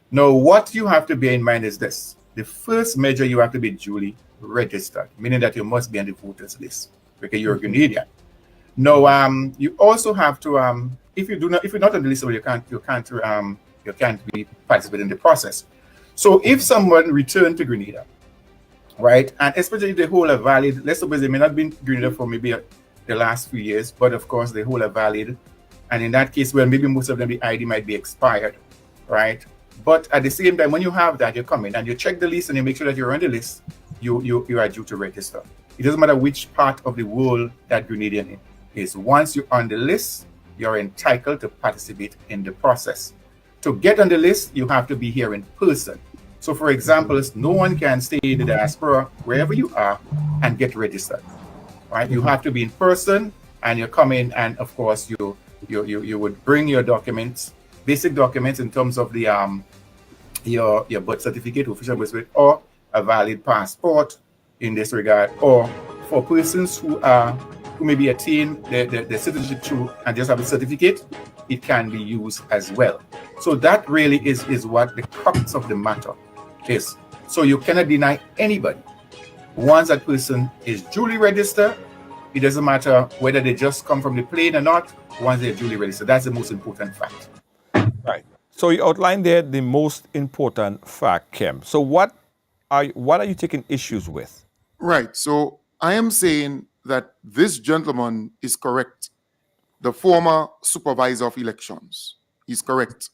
Now, what you have to bear in mind is this. The first measure, you have to be duly registered, meaning that you must be on the voters list because you're a Grenadian. Now, you also have to, if you're not on the list, you can't be participating in the process. So if someone returned to Grenada, right, and especially if they hold a valid, let's suppose they may not be in Grenada for maybe the last few years, but of course they hold a valid, and in that case, well, maybe most of them, the ID might be expired, right? But at the same time, when you have that, you come in and you check the list and you make sure that you're on the list, you are due to register. It doesn't matter which part of the world that Grenadian is. Once you're on the list, you're entitled to participate in the process. To get on the list, you have to be here in person. So for example, no one can stay in the diaspora, wherever you are, and get registered, right? You have to be in person and you come in and of course you would bring your documents, basic documents in terms of the your birth certificate, official birth certificate, or a valid passport in this regard, or for persons who maybe attain the citizenship through and just have a certificate, it can be used as well. So that really is what the crux of the matter is. So you cannot deny anybody. Once that person is duly registered, it doesn't matter whether they just come from the plane or not, once they're duly registered. That's the most important fact. Right. So you outlined there the most important fact, Kim. So what are you taking issues with? Right. So I am saying that this gentleman is correct. The former supervisor of elections is correct.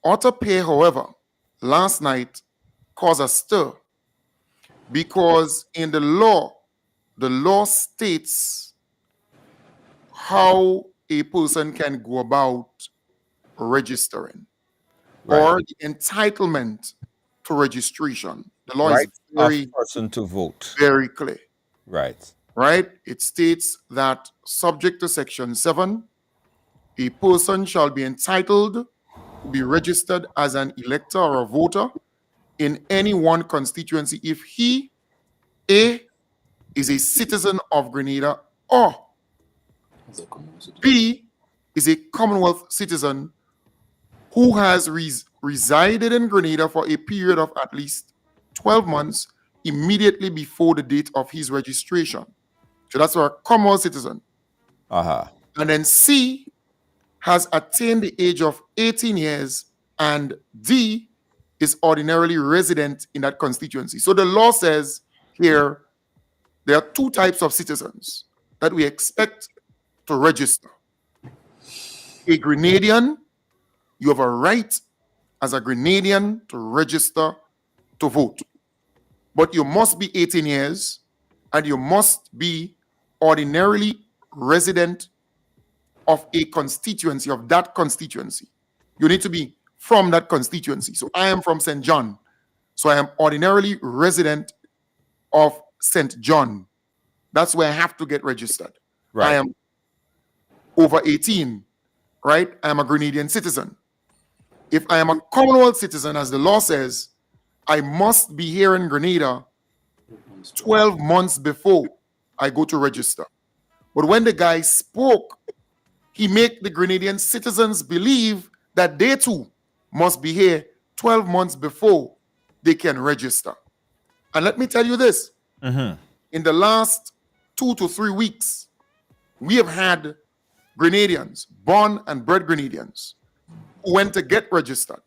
Otter Pay, however, last night caused a stir because in the law states how a person can go about registering, right, or the entitlement to registration. The law is very person to vote. Very clear. Right. Right? It states that subject to Section 7, a person shall be entitled to be registered as an elector or a voter in any one constituency if he, A, is a citizen of Grenada, or B, is a Commonwealth citizen who has resided in Grenada for a period of at least 12 months immediately before the date of his registration. So that's for a Commonwealth citizen. And then C, has attained the age of 18 years, and D, is ordinarily resident in that constituency. So the law says here, there are two types of citizens that we expect to register. A Grenadian, you have a right as a Grenadian to register to vote. but you must be 18 years and you must be ordinarily resident of a constituency, of that constituency. You need to be from that constituency. So I am from St. John. So I am ordinarily resident of St. John. That's where I have to get registered. Right. I am over 18, right? I am a Grenadian citizen. If I am a Commonwealth citizen, as the law says, I must be here in Grenada 12 months before I go to register. But when the guy spoke, he made the Grenadian citizens believe that they too must be here 12 months before they can register. And let me tell you this. In the last 2 to 3 weeks, we have had Grenadians, born and bred Grenadians, who went to get registered.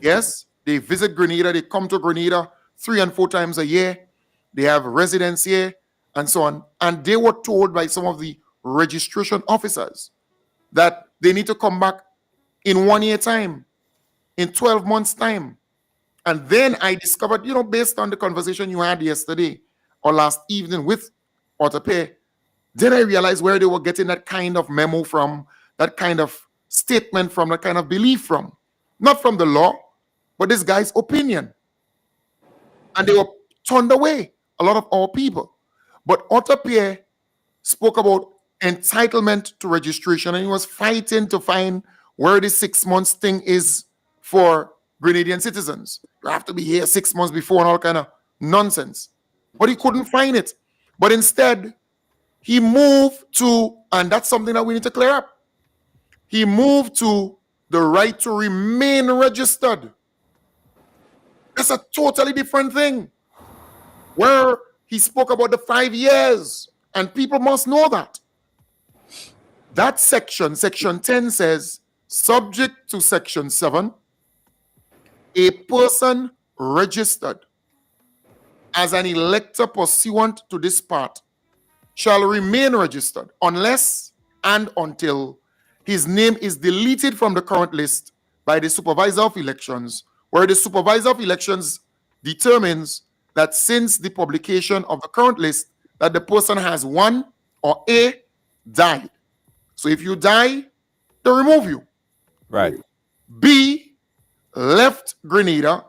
Yes, they visit Grenada, they come to Grenada 3 and 4 times a year. They have residence here and so on. And they were told by some of the registration officers that they need to come back in 1 year time, in 12 months time. And then I discovered, based on the conversation you had yesterday or last evening with Autopay, then I realized where they were getting that kind of memo from, that kind of statement from, that kind of belief from. Not from the law, but this guy's opinion. And they were turned away, a lot of our people. But Autopay spoke about entitlement to registration, and he was fighting to find where the 6 months thing is for Grenadian citizens. You have to be here 6 months before and all kind of nonsense. But he couldn't find it. But instead, he moved to, and that's something that we need to clear up, he moved to the right to remain registered. That's a totally different thing. Where he spoke about the 5 years, and people must know that. That section 10 says, subject to section 7, a person registered as an elector pursuant to this part shall remain registered unless and until his name is deleted from the current list by the supervisor of elections, where the supervisor of elections determines that since the publication of the current list that the person has one or A, died. So if you die, they remove you. Right. B, left Grenada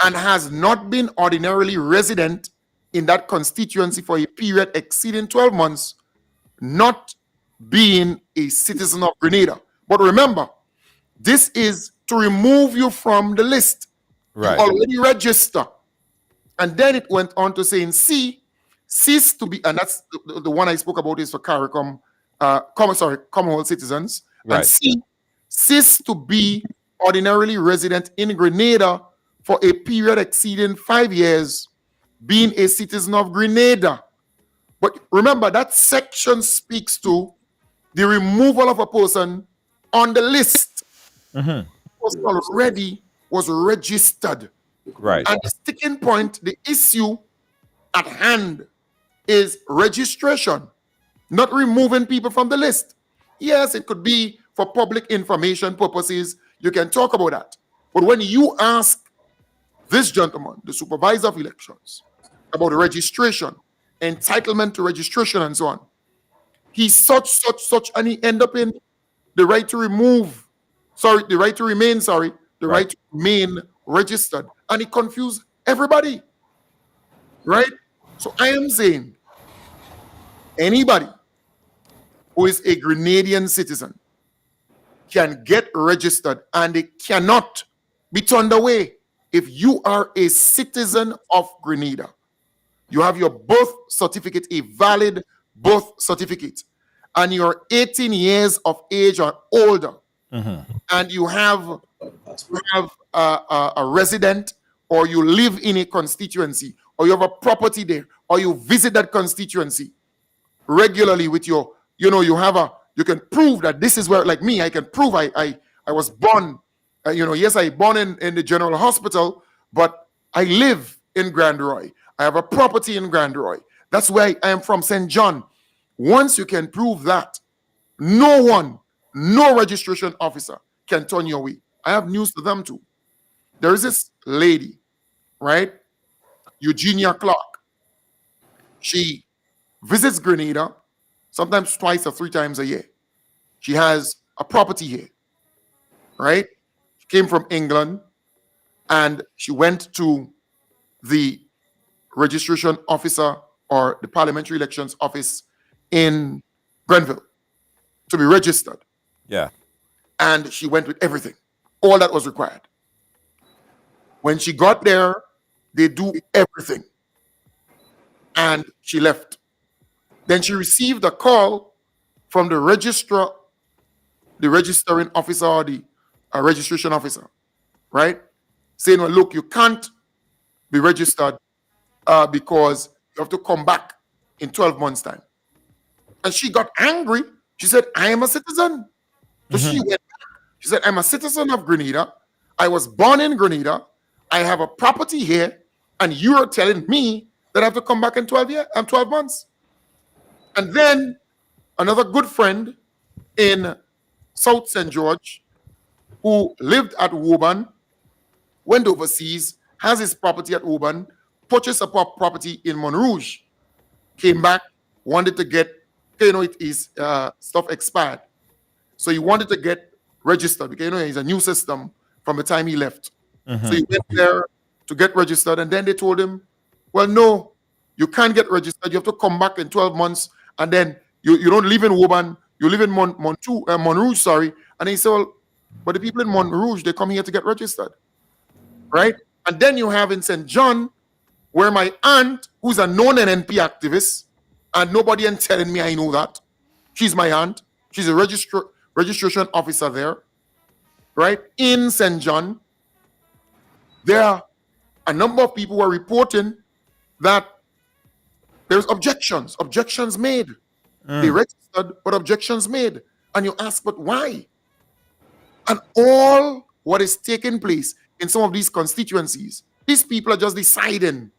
and has not been ordinarily resident in that constituency for a period exceeding 12 months, not being a citizen of Grenada. But remember, this is to remove you from the list. Right. You already register. And then it went on to say in C, cease to be, and that's the one I spoke about is for CARICOM, Commonwealth citizens. Right. And C, cease to be ordinarily resident in Grenada for a period exceeding 5 years, being a citizen of Grenada. But remember, that section speaks to the removal of a person on the list. Person already was registered. Right. And the sticking point, the issue at hand is registration, not removing people from the list. Yes, it could be for public information purposes. You can talk about that. But when you ask this gentleman, the supervisor of elections, about registration, entitlement to registration, and so on, he's such, and he end up in the right to remain, right to remain registered. And it confused everybody, right? So I am saying anybody who is a Grenadian citizen can get registered, and they cannot be turned away if you are a citizen of Grenada. You have your birth certificate, a valid birth certificate, and you're 18 years of age or older, and you have a resident, or you live in a constituency, or you have a property there, or you visit that constituency regularly with your, you can prove that this is where, like me, I can prove I was born, yes, I born in the General Hospital, but I live in Grand Roy. I have a property in Grand Roy. That's where I am from, St. John. Once you can prove that, no registration officer can turn you away. I have news to them too. There is this lady, right? Eugenia Clark. She visits Grenada sometimes twice or 3 times a year. She has a property here, right? She came from England and she went to the registration officer or the parliamentary elections office in Grenville to be registered. Yeah. And she went with everything, all that was required. When she got there, they do everything. And she left. Then she received a call from the registrar, the registering officer, or the registration officer, right? Saying, well, look, you can't be registered because you have to come back in 12 months' time. And she got angry. She said, I am a citizen. So she went back. She said, I'm a citizen of Grenada. I was born in Grenada. I have a property here. And you're telling me that I have to come back in 12 months. And then another good friend in South St. George, who lived at Woburn, went overseas, has his property at Woburn, purchased a property in Montrouge, came back, wanted to get, his stuff expired. So he wanted to get registered because, it's a new system from the time he left. So he went there to get registered, and then they told him, well, no, you can't get registered. You have to come back in 12 months, and then you don't live in Woburn, you live in Montrouge, sorry. And he said, well, but the people in Montrouge, they come here to get registered, right? And then you have in St. John, where my aunt, who's a known NNP activist, and nobody ain't telling me I know that. She's my aunt. She's a registration officer there, right? In St. John, there are a number of people who are reporting that there's objections made. They registered, but objections made. And you ask, but why? And all what is taking place in some of these constituencies, these people are just deciding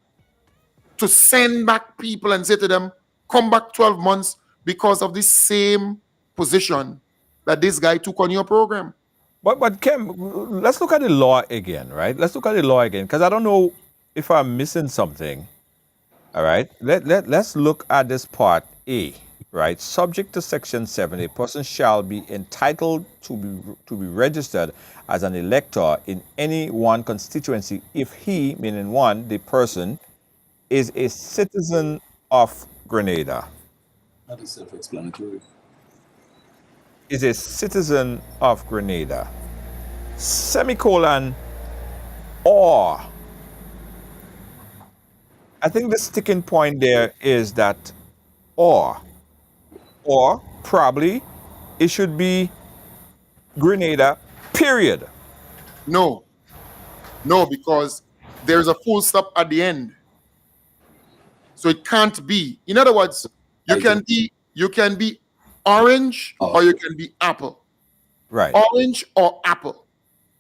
to send back people and say to them, come back 12 months because of this same position that this guy took on your program. But Kem, let's look at the law again, right? Let's look at the law again, because I don't know if I'm missing something. All right, let's look at this part A, right? Subject to Section 7, a person shall be entitled to be registered as an elector in any one constituency if he, meaning one, the person, is a citizen of Grenada. That is self-explanatory. Is a citizen of Grenada. Semicolon, or. I think the sticking point there is that or probably it should be Grenada, period. No, because there's a full stop at the end. So it can't be. In other words, you can be orange or you can be apple. Right. Orange or apple.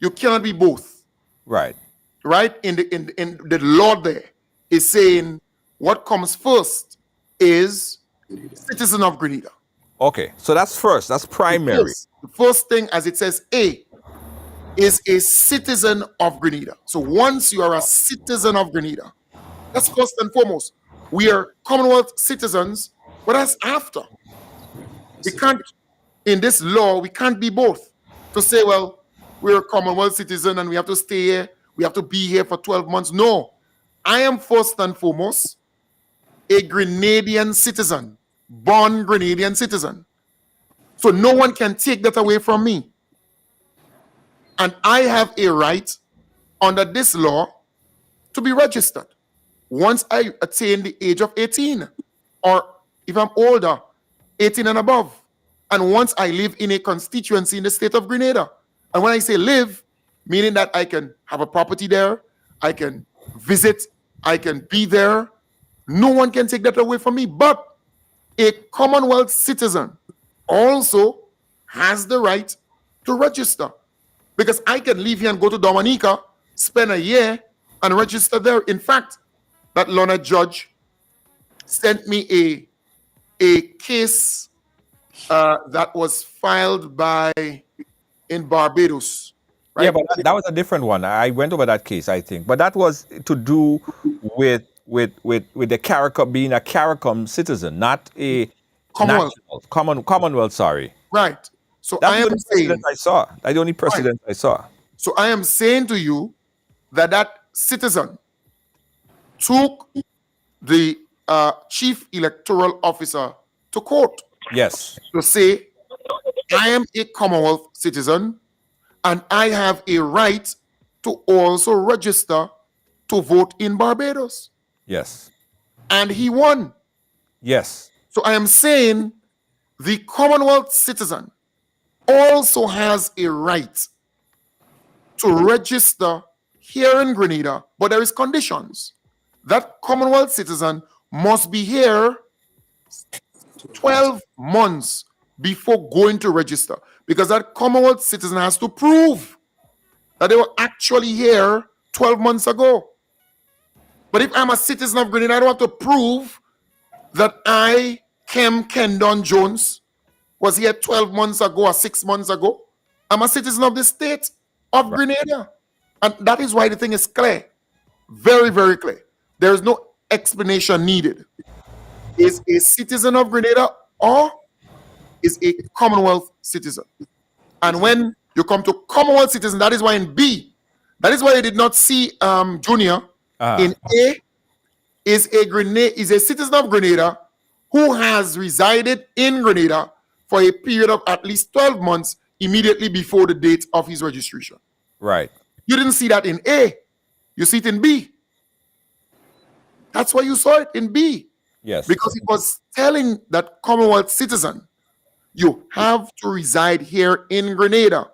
You cannot be both. Right. Right? In the law there is saying what comes first is citizen of Grenada. Okay, so that's first. That's primary. The first thing, as it says, A, is a citizen of Grenada. So once you are a citizen of Grenada, that's first and foremost. We are Commonwealth citizens, but that's after. We can't, in this law, we can't be both. To say, well, we're a Commonwealth citizen and we have to stay here, we have to be here for 12 months. No, I am first and foremost a Grenadian citizen, born Grenadian citizen. So no one can take that away from me. And I have a right under this law to be registered once I attain the age of 18, or if I'm older, 18 and above. And once I live in a constituency in the state of Grenada. And when I say live, meaning that I can have a property there, I can visit, I can be there. No one can take that away from me. But a Commonwealth citizen also has the right to register. Because I can leave here and go to Dominica, spend a year, and register there. In fact, that learned judge sent me a case that was filed in Barbados. Right? Yeah, but that was a different one. I went over that case, I think. But that was to do with with the CARICOM being a CARICOM citizen, not a Commonwealth. Commonwealth, sorry. Right. So That's I the am only saying, precedent I saw. That's the only precedent I saw. so I am saying to you that that citizen took the chief electoral officer to court. Yes. To say, I am a Commonwealth citizen and I have a right to also register to vote in Barbados. Yes. And he won. Yes. So I am saying the Commonwealth citizen also has a right to register here in Grenada, but there is conditions. That Commonwealth citizen must be here 12 months before going to register, because that Commonwealth citizen has to prove that they were actually here 12 months ago. But if I'm a citizen of Grenada, I don't have to prove that I, Kem Kendon Jones, was here 12 months ago or 6 months ago. I'm a citizen of the state of Grenada. And that is why the thing is clear. Very, very clear. There is no explanation needed. Is a citizen of Grenada or is a Commonwealth citizen? And when you come to Commonwealth citizen, that is why in B, that is why you did not see Junior. In A, is a citizen of Grenada who has resided in Grenada for a period of at least 12 months immediately before the date of his registration. Right. You didn't see that in A. You see it in B. That's why you saw it in B. Yes. Because it was telling that Commonwealth citizen, you have to reside here in Grenada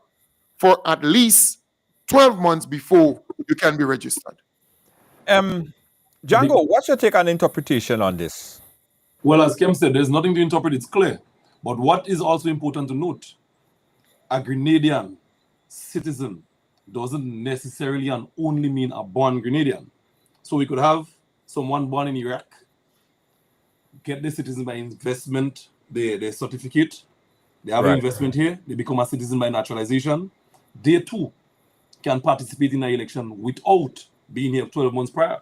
for at least 12 months before you can be registered. Django, what's your take on interpretation on this? Well, as Kem said, there's nothing to interpret, it's clear. But what is also important to note, a Grenadian citizen doesn't necessarily and only mean a born Grenadian. So we could have someone born in Iraq, get the citizen by investment, their certificate, they have an investment here, they become a citizen by naturalization. They too can participate in an election without being here 12 months prior.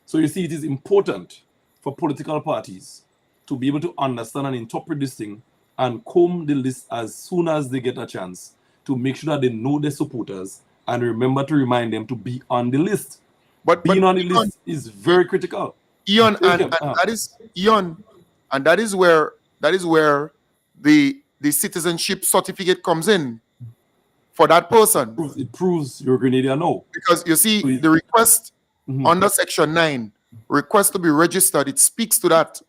So you see, it is important for political parties to be able to understand and interpret this thing and comb the list as soon as they get a chance to make sure that they know their supporters and remember to remind them to be on the list. But being on the list is very critical. Ian, and that is where the citizenship certificate comes in for that person. It proves you're a Grenadian now. Because you see, the request under Section 9, request to be registered, it speaks to that.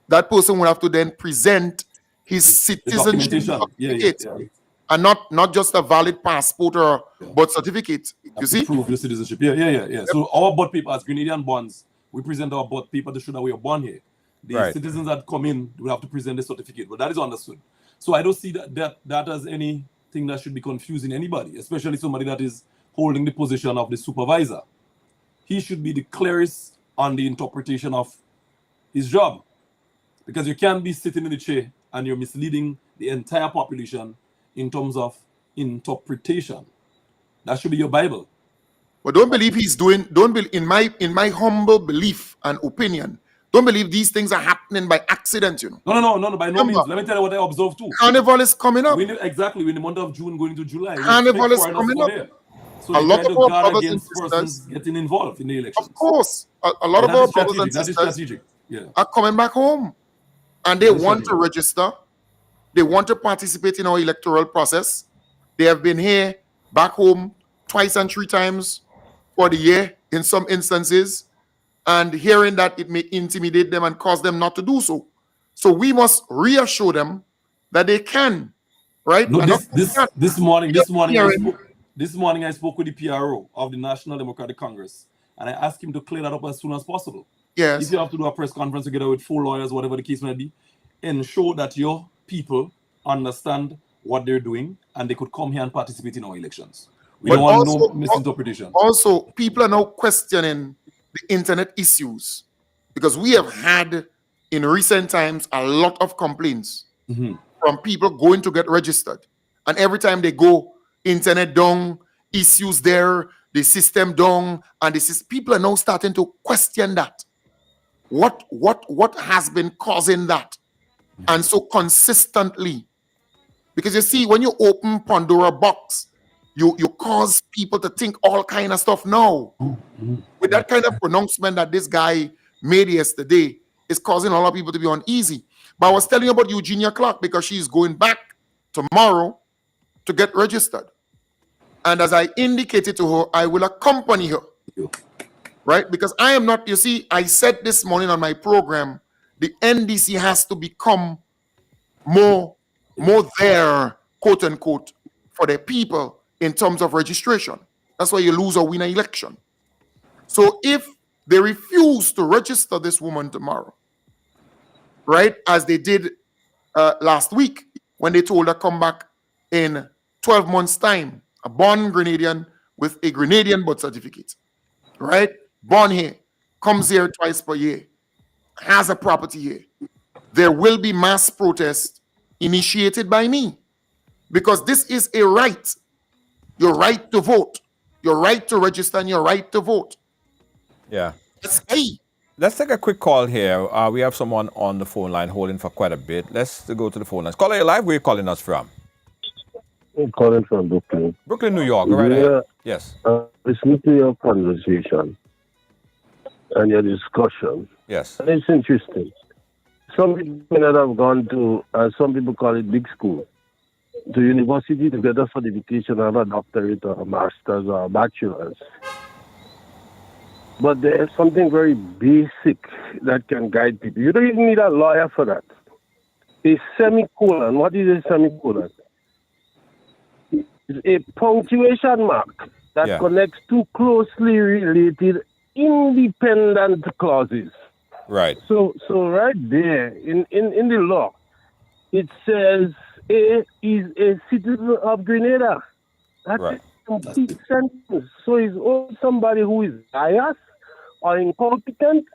That person will have to then present his citizenship certificate. And not just a valid passport or birth certificate. You see? Prove your citizenship. Yeah. So our birth paper as Grenadian bonds, we present our birth paper to show that we are born here. The citizens that come in will have to present the certificate, but that is understood. So I don't see that as anything that should be confusing anybody, especially somebody that is holding the position of the supervisor. He should be the clearest on the interpretation of his job, because you can't be sitting in the chair and you're misleading the entire population in terms of interpretation. That should be your Bible. But don't believe he's doing, in my humble belief and opinion, don't believe these things are happening by accident, you know. No, by no means. Let me tell you what I observed too. Carnival is coming up. Exactly, in the month of June going into July. Carnival is coming up. So a lot of our brothers and sisters getting involved in the elections. Of course. A lot of our brothers and sisters are coming back home. And they want to register. They want to participate in our electoral process. They have been here, back home, twice and 3 times for the year in some instances. And hearing that it may intimidate them and cause them not to do so. So we must reassure them that they can, right? No, this morning I spoke with the PRO of the National Democratic Congress, and I asked him to clear that up as soon as possible. Yes. If you have to do a press conference together with 4 lawyers, whatever the case may be, ensure that your people understand what they're doing and they could come here and participate in our elections. We don't want no misinterpretation. Also, people are now questioning the internet issues, because we have had in recent times a lot of complaints from people going to get registered, and every time they go, internet down, issues there, the system down, and people are now starting to question that. What has been causing that? And so consistently, because you see, when you open Pandora box, you cause people to think all kind of stuff now. With that kind of pronouncement that this guy made yesterday, is causing a lot of people to be uneasy. But I was telling you about Eugenia Clark because she's going back tomorrow to get registered. And as I indicated to her, I will accompany her. Right? Because I am not, you see, I said this morning on my program, the NDC has to become more there, quote unquote, for the people in terms of registration. That's why you lose or win an election. So if they refuse to register this woman tomorrow, right, as they did last week when they told her come back in 12 months' time, a born Grenadian with a Grenadian birth certificate, right, born here, comes here twice per year, has a property here, there will be mass protest initiated by me, because this is a right. Your right to vote, your right to register, and your right to vote. Yeah. That's key. Let's take a quick call here. We have someone on the phone line holding for quite a bit. Let's go to the phone lines. Caller, you live. Where are you calling us from? I'm calling from Brooklyn. Brooklyn, New York. Right ahead. Yes. Listening to your conversation and your discussion. Yes. And it's interesting. Some people that have gone to, some people call it big school, to university to get a certification of a doctorate or a master's or a bachelor's. But there's something very basic that can guide people. You don't even need a lawyer for that. A semicolon. What is a semicolon? It's a punctuation mark that connects two closely related independent clauses. Right. So right there in the law, it says A is a citizen of Grenada. That's a complete sentence. So is somebody who is biased or incompetent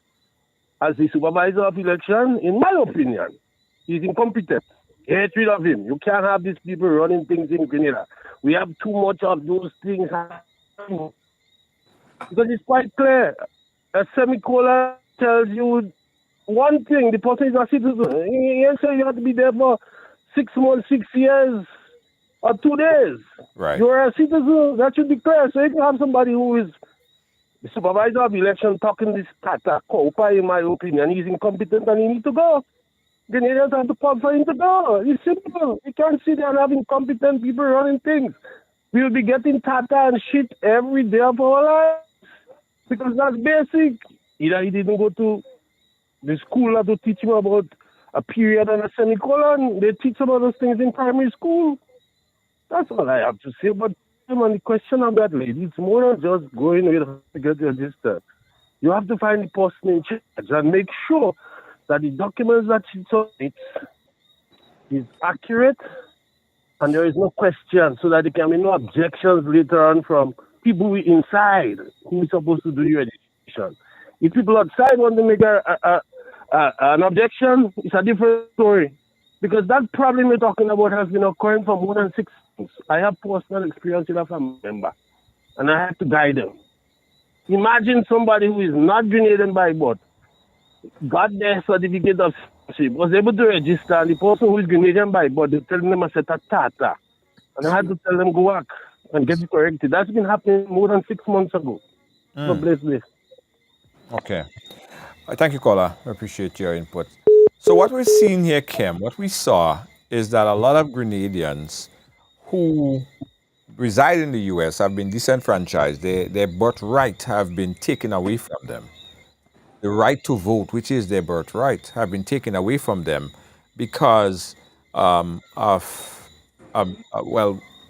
as the supervisor of election, in my opinion, he's incompetent. Get rid of him. You can't have these people running things in Grenada. We have too much of those things happening. Because it's quite clear. A semicolon tells you one thing, the person is a citizen. You say you have to be there for 6 months, 6 years, or 2 days. Right. You're a citizen. That should be clear. So if you have somebody who is the supervisor of election talking this tata copa, in my opinion, he's incompetent and he needs to go. Grenadians have to call for him to go. It's simple. You can't sit there and have incompetent people running things. We'll be getting tata and shit every day of our lives. Because that's basic. Either he didn't go to the school to teach him about a period and a semicolon. They teach about those things in primary school. That's all I have to say. But on the question of that lady, it's more than just going with her to get registered. You have to find the person in charge and make sure that the documents that she submits is accurate and there is no question, so that there can be no objections later on from people inside who is supposed to do the registration. If people outside want to make an objection, it's a different story. Because that problem we're talking about has been occurring for more than 6 months. I have personal experience with a family member, and I have to guide them. Imagine somebody who is not Grenadian by birth, got their certificate of citizenship, was able to register, and the person who is Grenadian by birth, they're telling them a set of tata. And I had to tell them go work and get it corrected. That's been happening more than 6 months ago. So bless this. Okay. Thank you, caller. I appreciate your input. So what we're seeing here, Kim, what we saw is that a lot of Grenadians who reside in the U.S. have been disenfranchised. Their birthright have been taken away from them. The right to vote, which is their birthright, have been taken away from them because well,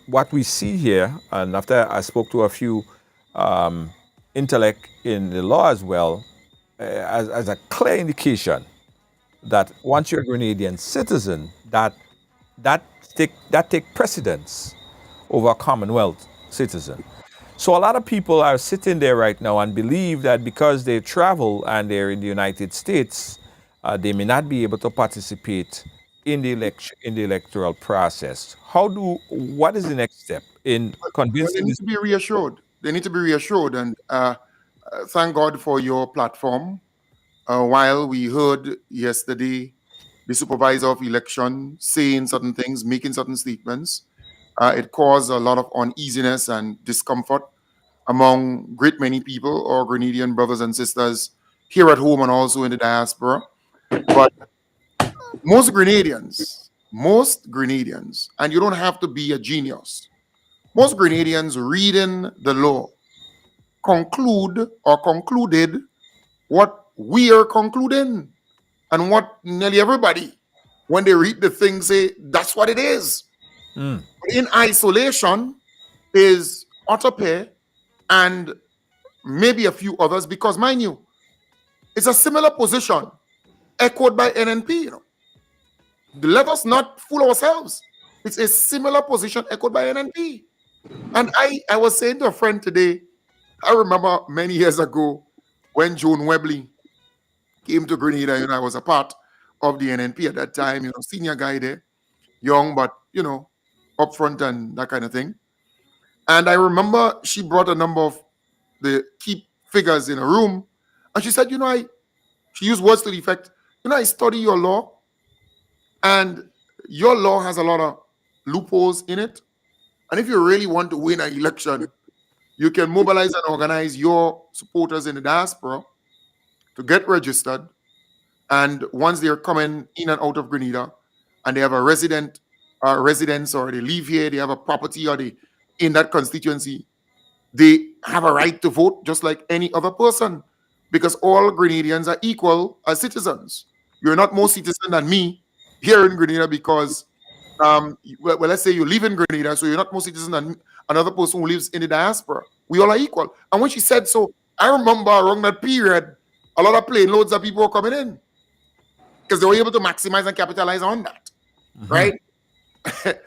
what we see here, and after I spoke to a few intellect in the law as well, as a clear indication that once you're a Grenadian citizen, that take precedence over a Commonwealth citizen. So a lot of people are sitting there right now and believe that because they travel and they're in the United States, they may not be able to participate in the electoral process. What is the next step in convincing? They need to be reassured. they need to be reassured. And thank God for your platform. While we heard yesterday the supervisor of election saying certain things, making certain statements, it caused a lot of uneasiness and discomfort among great many people, or Grenadian brothers and sisters here at home and also in the diaspora. But most Grenadians, and you don't have to be a genius, most Grenadians reading the law concluded what we are concluding, and what nearly everybody, when they read the thing, say that's what it is. But in isolation is Otope and maybe a few others, because mind you, it's a similar position echoed by NNP. You know, let us not fool ourselves. It's a similar position echoed by NNP. And I was saying to a friend today, I remember many years ago when Joan Webley came to Grenada, I was a part of the NNP at that time, senior guy there, young, but, upfront and that kind of thing. And I remember she brought a number of the key figures in a room, and she said, she used words to the effect, I study your law, and your law has a lot of loopholes in it. And if you really want to win an election, you can mobilize and organize your supporters in the diaspora to get registered. And once they're coming in and out of Grenada, and they have a residence, or they live here, they have a property, or they in that constituency, they have a right to vote just like any other person, because all Grenadians are equal as citizens. You're not more citizen than me here in Grenada because, let's say you live in Grenada, so you're not more citizen than another person who lives in the diaspora. We all are equal. And when she said so, I remember around that period, a lot of plane loads of people were coming in because they were able to maximize and capitalize on that, right?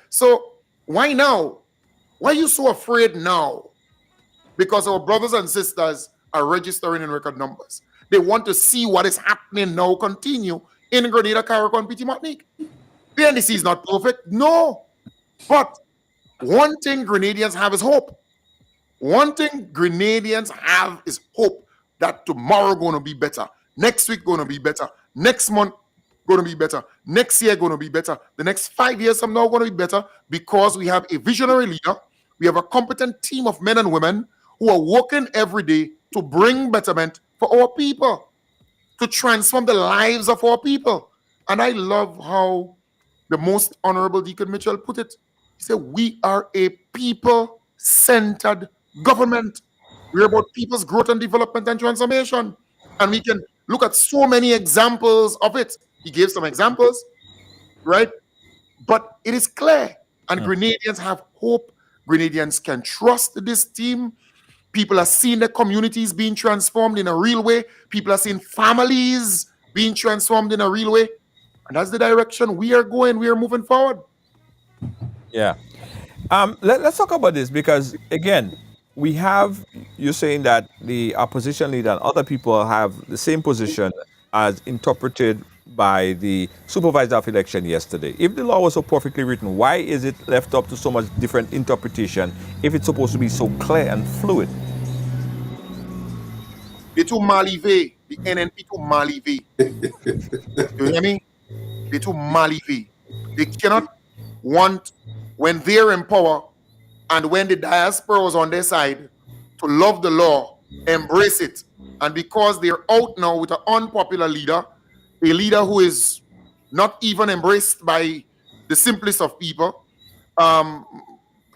So why now? Why are you so afraid now? Because our brothers and sisters are registering in record numbers. They want to see what is happening now continue in Grenada, Carriacou, and Petit Martinique. The NDC is not perfect, no. But one thing Grenadians have is hope. One thing Grenadians have is hope that tomorrow going to be better. Next week going to be better. Next month going to be better. Next year going to be better. The next 5 years from now going to be better, because we have a visionary leader. We have a competent team of men and women who are working every day to bring betterment for our people, to transform the lives of our people. And I love how the most honorable Deacon Mitchell put it. He said, we are a people-centered government. We're about people's growth and development and transformation. And we can look at so many examples of it. He gave some examples, right? But it is clear. And Grenadians have hope. Grenadians can trust this team. People are seeing the communities being transformed in a real way. People are seeing families being transformed in a real way. And that's the direction we are going. We are moving forward. Yeah. Let's talk about this, because, again, we have, you're saying that the opposition leader and other people have the same position as interpreted by the supervisor of election yesterday. If the law was so perfectly written, why is it left up to so much different interpretation if it's supposed to be so clear and fluid? They're too malive. The NNP too malive. You hear me? They're too malive. They cannot want, when they're in power and when the diaspora was on their side, to love the law, embrace it. And because they're out now with an unpopular leader, a leader who is not even embraced by the simplest of people,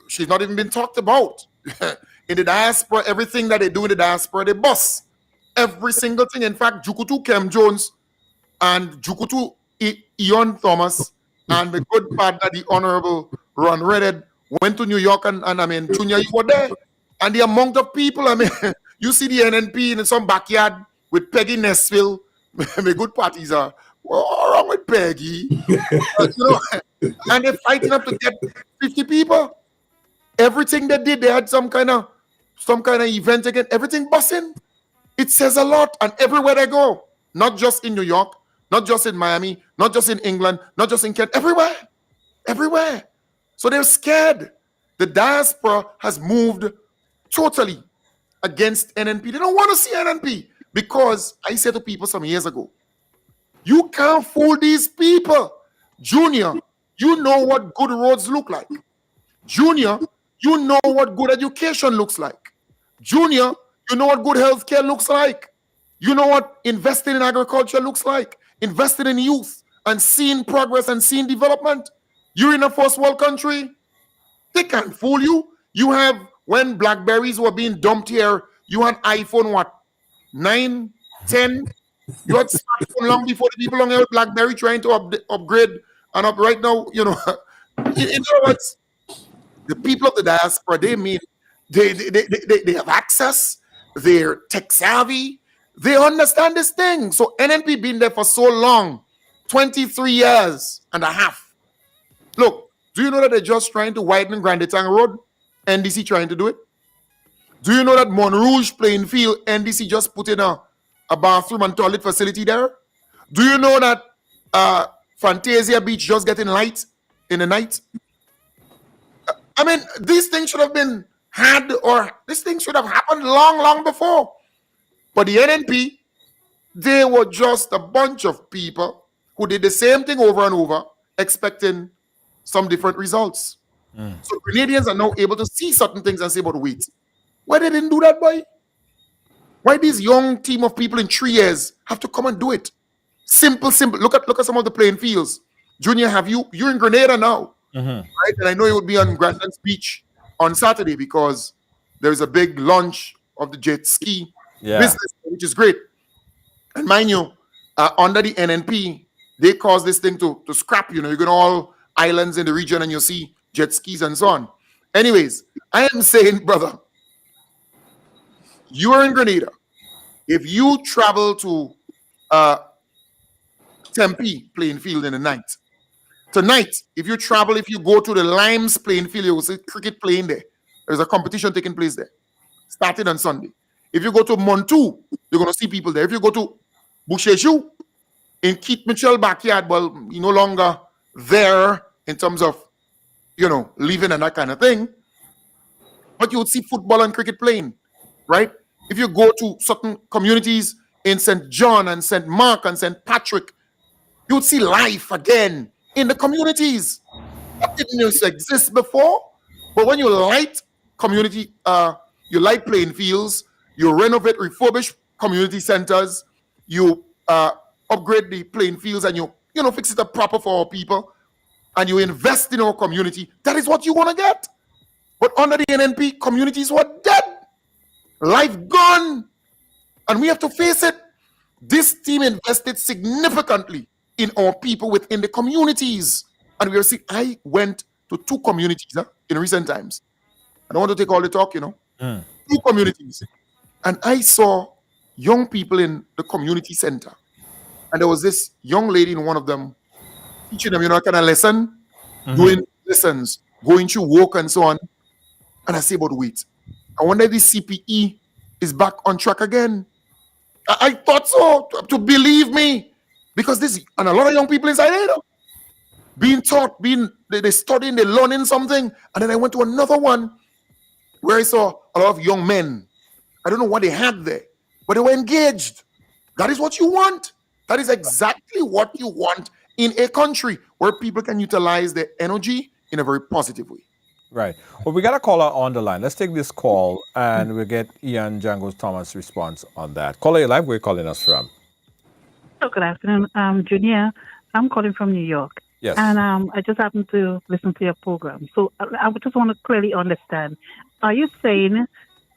she's not even been talked about. In the diaspora, everything that they do in the diaspora, they bust. Every single thing. In fact, Jukutu Kem Jones and Jukutu Ion Thomas and the good partner, the Honorable Ron Redhead, went to New York, and Junior, you were there. And the amount of people, you see the NNP in some backyard with Peggy Nesville. The good parties are, what's wrong with Peggy? And they're fighting up to get 50 people. Everything they did, they had some kind of event again. Everything busting. It says a lot, and everywhere they go, not just in New York, not just in Miami, not just in England, not just in Kent, everywhere. So they're scared. The diaspora has moved totally against NNP. They don't want to see NNP because I said to people some years ago, you can't fool these people. Junior, you know what good roads look like. Junior, you know what good education looks like. Junior, you know what good healthcare looks like. You know what investing in agriculture looks like. Investing in youth and seeing progress and seeing development. You're in a first world country. They can't fool you. You have, when Blackberries were being dumped here, you had iPhone, what, 9, 10? You had smartphone long before the people on here with Blackberry trying to upgrade and up right now, you know. In other words, the people of the diaspora, they have access, they're tech savvy, they understand this thing. So NNP been there for so long, 23 years and a half. Look, do you know that they're just trying to widen Grandetang Road? NDC trying to do it. Do you know that Montrouge playing field, NDC just put in a bathroom and toilet facility there? Do you know that Fantasia Beach just getting light in the night? I mean, these things should have been had, or this thing should have happened long, long before. But the NNP, they were just a bunch of people who did the same thing over and over, expecting some different results. So Grenadians are now able to see certain things and say, but wait, why they didn't do that, boy? Why these young team of people in 3 years have to come and do it? Simple. Look at some of the playing fields. Junior, you're in Grenada now, right? And I know you would be on Grandlands Beach on Saturday because there's a big launch of the jet ski business, which is great. And mind you, under the NNP, they caused this thing to scrap. You know, you go to all islands in the region and you see jet skis and so on. Anyways, I am saying, brother, you are in Grenada. If you travel to Tempe playing field in the night, tonight, if you go to the Limes playing field, you will see cricket playing there. There's a competition taking place there, starting on Sunday. If you go to Montu, you're going to see people there. If you go to Boucheju, in Keith Mitchell backyard, well, you're no longer there in terms of, you know, living and that kind of thing. But you would see football and cricket playing, right? If you go to certain communities in St. John and St. Mark and St. Patrick, you would see life again in the communities. That didn't used to exist before. But when you light community, you light playing fields, you renovate, refurbish community centers, you upgrade the playing fields, and you fix it up proper for our people, and you invest in our community, that is what you want to get. But under the NNP, communities were dead. Life gone. And we have to face it. This team invested significantly in our people within the communities. And we will see, I went to 2 communities in recent times. I don't want to take all the talk, 2 communities. And I saw young people in the community center. And there was this young lady in one of them teaching them, kind of lesson, doing lessons, going through work and so on. And I say, but wait, I wonder if the CPE is back on track again. I thought so, to believe me. Because and a lot of young people inside there, being taught, they studying, they learning something. And then I went to another one where I saw a lot of young men. I don't know what they had there, but they were engaged. That is what you want. That is exactly what you want in a country where people can utilize their energy in a very positive way. Right. Well, we got a caller on the line. Let's take this call and we'll get Ian Jangos Thomas' response on that. Caller, you're live. Where are you calling us from? Oh, good afternoon. Junior, I'm calling from New York. Yes. And I just happened to listen to your program. So I just want to clearly understand. Are you saying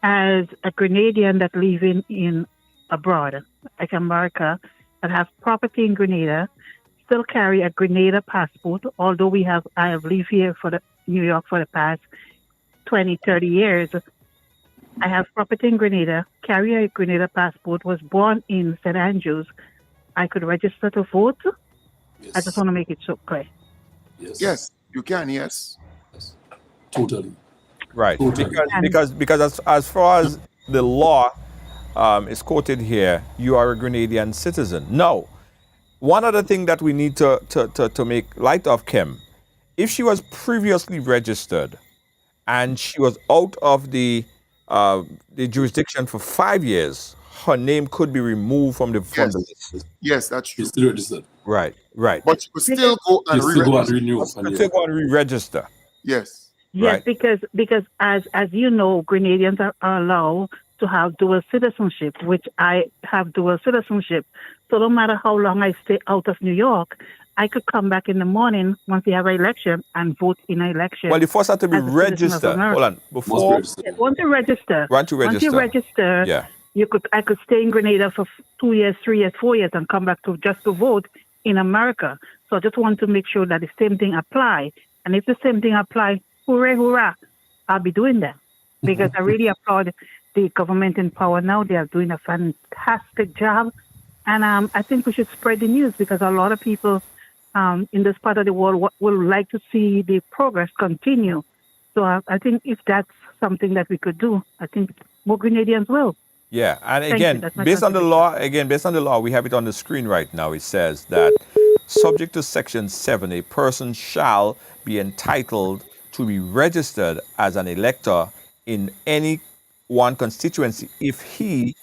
as a Grenadian that living in abroad, like America, that have property in Grenada, still carry a Grenada passport, although I have lived here New York for the past 20, 30 years. I have property in Grenada, carry a Grenada passport, was born in St. Andrews. I could register to vote. Yes. I just want to make it so clear. Yes, you can, yes. Totally. Right. Because as far as the law is quoted here, you are a Grenadian citizen. No. One other thing that we need to make light of, Kim, if she was previously registered and she was out of the the jurisdiction for 5 years, her name could be removed from the list. Yes, that's true. She's still registered. Right. But you could still go and renew. Still go and re-register. Yes. Yes, because as you know, Grenadians are allowed to have dual citizenship, which I have dual citizenship. So no matter how long I stay out of New York, I could come back in the morning once we have an election and vote in an election. Well, you first have to be registered. Hold on. Once you register, yeah. I could stay in Grenada for 2 years, 3 years, 4 years, and come back to vote in America. So I just want to make sure that the same thing apply. And if the same thing apply, hurrah, I'll be doing that. Because I really applaud the government in power now. They are doing a fantastic job. And I think we should spread the news because a lot of people in this part of the world will like to see the progress continue. So I think if that's something that we could do, I think more Grenadians will. Yeah, and again, based on the law, we have it on the screen right now. It says that subject to Section 7, a person shall be entitled to be registered as an elector in any one constituency if he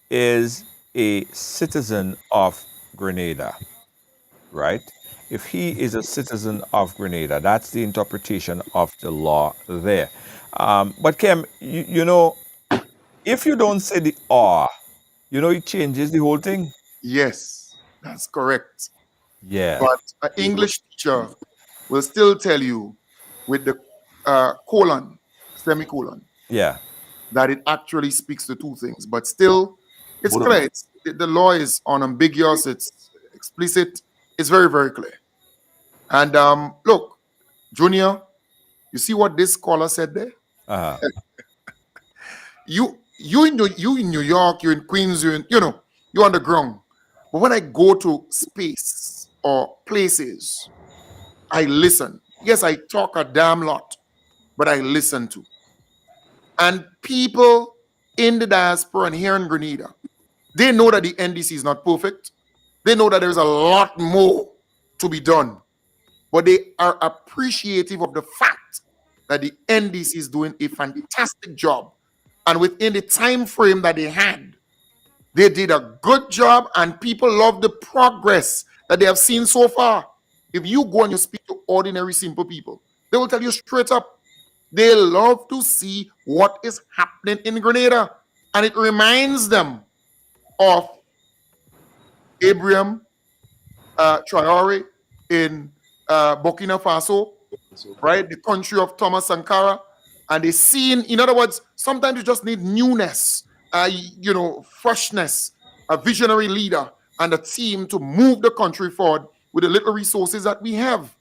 is a citizen of Grenada, right? If he is a citizen of Grenada, that's the interpretation of the law there. But Kem, you know, if you don't say the R, you know, it changes the whole thing. Yes, that's correct. Yeah. But an English teacher will still tell you with the colon, semicolon. Yeah. That it actually speaks to two things. But still, it's clear. The law is unambiguous. It's explicit. It's very, very clear. And look, Junior, you see what this caller said there? You in New York, you're in Queens, you're on the ground. But when I go to space or places, I listen. Yes, I talk a damn lot, but I listen too. And people in the diaspora and here in Grenada, they know that the NDC is not perfect. They know that there's a lot more to be done. But they are appreciative of the fact that the NDC is doing a fantastic job. And within the time frame that they had, they did a good job and people love the progress that they have seen so far. If you go and you speak to ordinary, simple people, they will tell you straight up, they love to see what is happening in Grenada. And it reminds them of Abraham Traore in Burkina Faso, right? The country of Thomas Sankara. And they see, in other words, sometimes you just need newness, freshness, a visionary leader and a team to move the country forward with the little resources that we have.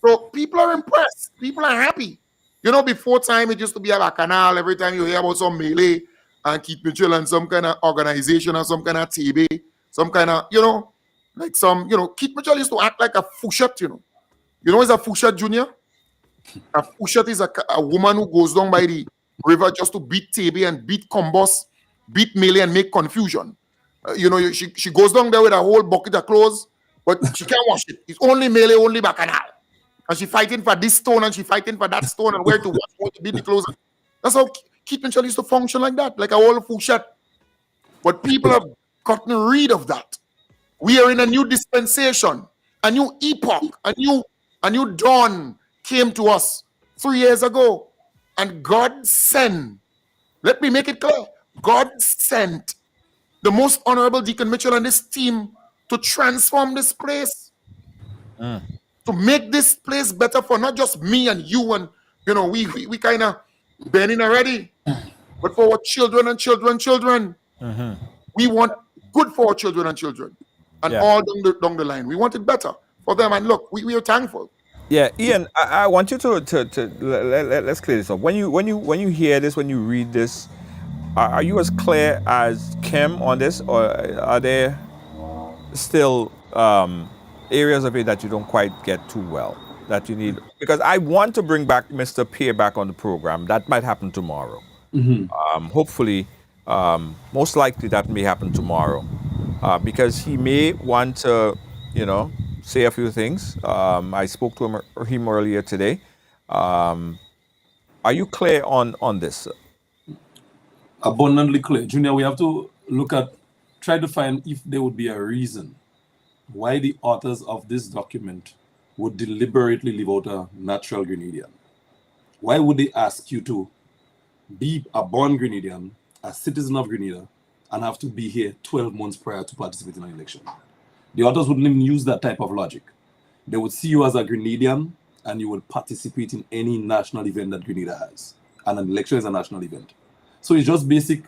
So people are impressed. People are happy. You know, before time, it used to be a canal. Every time you hear about some melee and Keith Mitchell and some kind of organization or some kind of TB, some kind of, Keith Mitchell used to act like a fushat, You know what's a fushat, Junior? A fushat is a woman who goes down by the river just to beat TB and beat Combos, beat melee and make confusion. She goes down there with a whole bucket of clothes, but she can't wash it. It's only melee, only bacchanal. And she fighting for this stone and she fighting for that stone and where to wash, where to beat the clothes. That's how Keith Mitchell used to function like that, like a whole fushat. But people have gotten rid of that. We are in a new dispensation, a new epoch, a new dawn came to us 3 years ago. And God sent, let me make it clear, God sent the most honorable Deacon Mitchell and his team to transform this place. To make this place better for not just me and you and, we kind of bending already, but for our children and children. We want good for our children and children. And all down the line. We want it better for them. And look, we are thankful. Yeah, Ian, I want you to let's clear this up. When you hear this, when you read this, are you as clear as Kem on this, or are there still areas of it that you don't quite get too well, that you need? Because I want to bring back Mr. Pierre back on the program. That might happen tomorrow. Hopefully, most likely that may happen tomorrow, because he may want to, say a few things. I spoke to him earlier today. Are you clear on this? abundantly clear. Junior, we have to try to find if there would be a reason why the authors of this document would deliberately leave out a natural Grenadian. Why would they ask you to be a born Grenadian, a citizen of Grenada, and have to be here 12 months prior to participate in an election? The authors wouldn't even use that type of logic. They would see you as a Grenadian and you will participate in any national event that Grenada has. And an election is a national event. So it's just basic,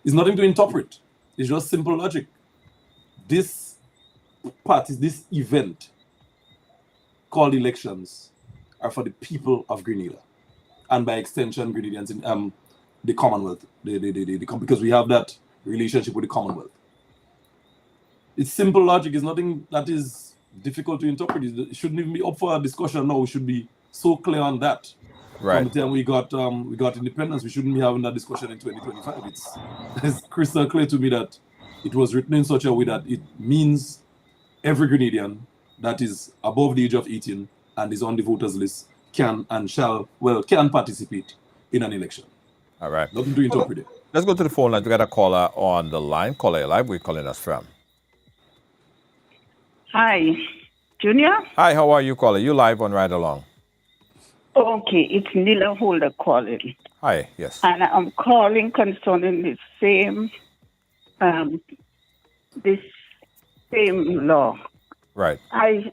it's nothing to interpret. It's just simple logic. This event called elections are for the people of Grenada. And by extension, Grenadians in the Commonwealth, because we have that relationship with the Commonwealth. It's simple logic. It's nothing that is difficult to interpret. It shouldn't even be up for a discussion now. We should be so clear on that. Right. From the time we got independence, we shouldn't be having that discussion in 2025. It's crystal clear to me that it was written in such a way that it means every Grenadian that is above the age of 18 and is on the voters list can participate in an election. All right. Nothing to interpret it. Let's go to the phone line. We got a caller on the line. Caller, you're live. Where are you calling us from? Hi, Junior. Hi, how are you, caller? You live on Ridealong. Okay, it's Nila Holder calling. Hi, yes. And I'm calling concerning the same law. Right. I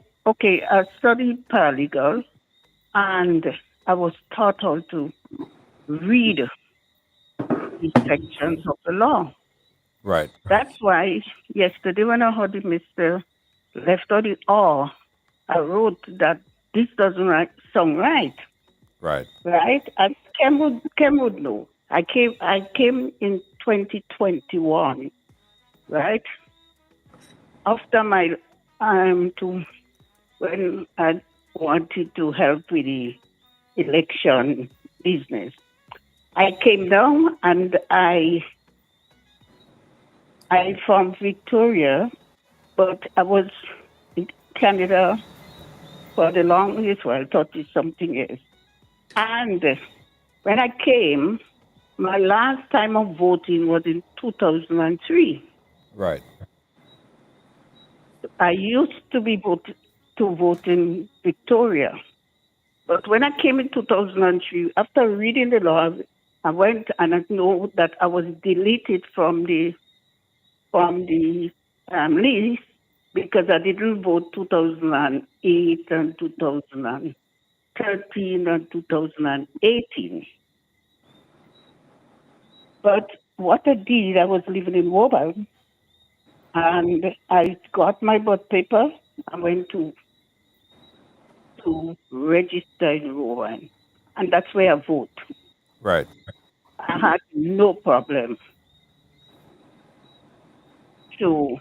studied paralegal, and I was taught how to read the sections of the law. Right. That's why yesterday when I heard the Mr. left out the R, I wrote that this doesn't sound right. Right. Right? And Kem would know. I came in 2021, right? After my when I wanted to help with the election business. I came down and I'm from Victoria, but I was in Canada for the longest while, 30-something years. And when I came, my last time of voting was in 2003. Right. I used to vote in Victoria. But when I came in 2003, after reading the law, I went and I know that I was deleted from the list because I didn't vote 2008 and 2013 and 2018. But what I did, I was living in Woburn, and I got my birth paper. I went to register in Woburn, and that's where I vote. Right. I had no problem. So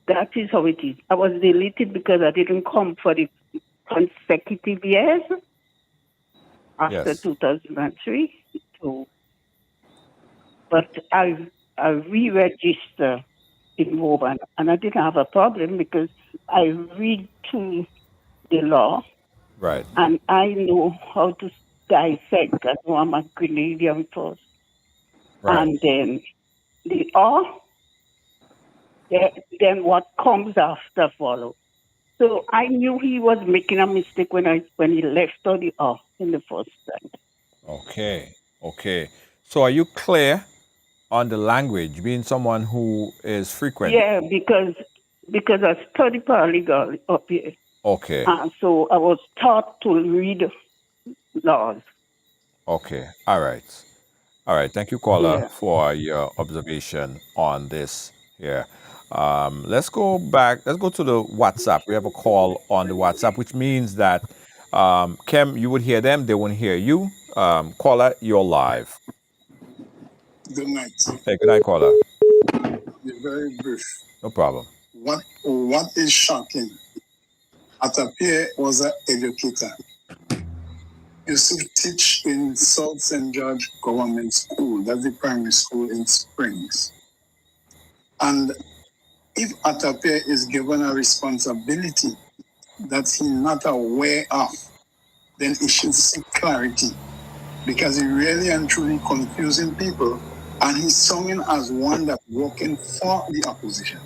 that is how it is. I was deleted because I didn't come for the consecutive years after 2003. So, but I re-registered in Woburn, and I didn't have a problem because I read through the law. Right. And I know how to dissect. I know I'm a Grenadian first. Right. And then the R, then what comes after follow. So I knew he was making a mistake when he left out the R in the first time. Okay. So are you clear on the language, being someone who is frequent? Yeah, because I studied paralegal up here. Okay. So I was taught to read laws. Okay. All right. Thank you, caller, for your observation on this here. Let's go back. Let's go to the WhatsApp. We have a call on the WhatsApp, which means that Kem, you would hear them. They won't hear you. Caller, you're live. Good night. Hey, good night, caller. Be very brief. No problem. What is shocking? Atapia was an educator. He used to teach in South St. George Government School. That's the primary school in Springs. And if Atapia is given a responsibility that he's not aware of, then he should seek clarity, because he really and truly confusing people And he's seen as one that's working for the opposition.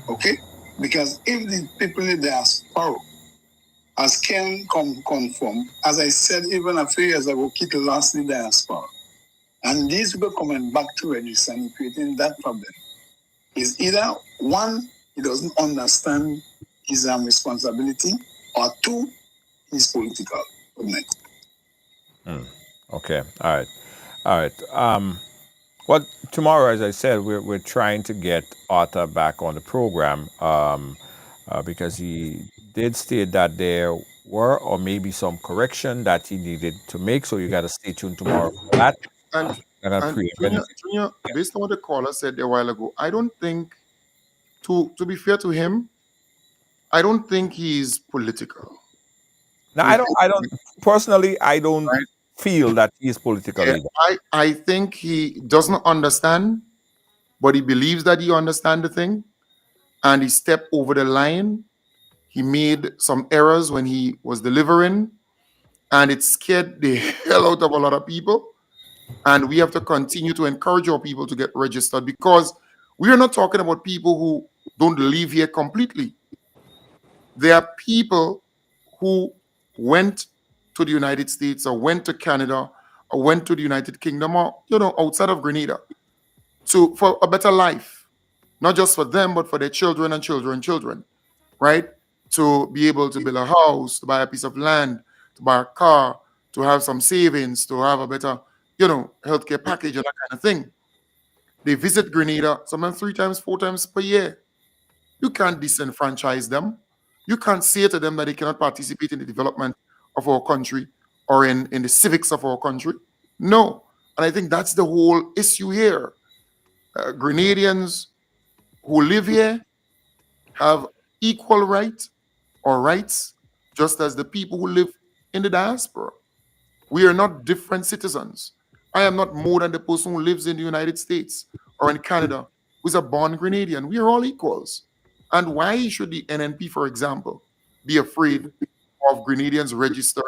Okay? Because if the people in the diaspora as can conform, as I said even a few years ago, Kit lost the diaspora. And these people coming back to register and creating that problem is either one, he doesn't understand his responsibility, or two, he's political. Okay. All right. Well, tomorrow, as I said, we're trying to get Arthur back on the program because he did state that there were or maybe some correction that he needed to make. So you got to stay tuned tomorrow for that. And Junior, based on what the caller said a while ago, I don't think, to be fair to him, I don't think he's political. Now, I don't personally, I don't feel that he's political either. I think he doesn't understand, but he believes that he understands the thing, and he stepped over the line. He made some errors when he was delivering, and it scared the hell out of a lot of people. And we have to continue to encourage our people to get registered, because we are not talking about people who don't live here completely. There are people who went to the United States or went to Canada or went to the United Kingdom or, outside of Grenada for a better life, not just for them, but for their children and children, right? To be able to build a house, to buy a piece of land, to buy a car, to have some savings, to have a better, healthcare package and that kind of thing. They visit Grenada sometimes 3 times, 4 times per year. You can't disenfranchise them. You can't say to them that they cannot participate in the development of our country or in the civics of our country. No. And I think that's the whole issue here. Grenadians who live here have equal rights, just as the people who live in the diaspora. We are not different citizens. I am not more than the person who lives in the United States or in Canada who's a born Grenadian. We are all equals. And why should the NNP, for example, be afraid of Grenadians registering?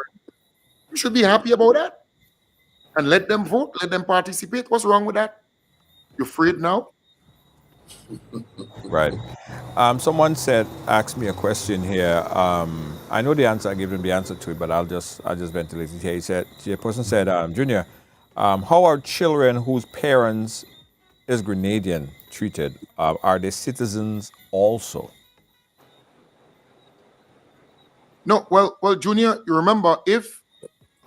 You should be happy about that. And let them vote, let them participate. What's wrong with that? You're afraid now? Right. Someone asked me a question here. I know the answer. I gave them the answer to it, but I'll just ventilate it here. The person said, Junior, how are children whose parents is Grenadian treated? Are they citizens also? No. Well, Junior, you remember, if,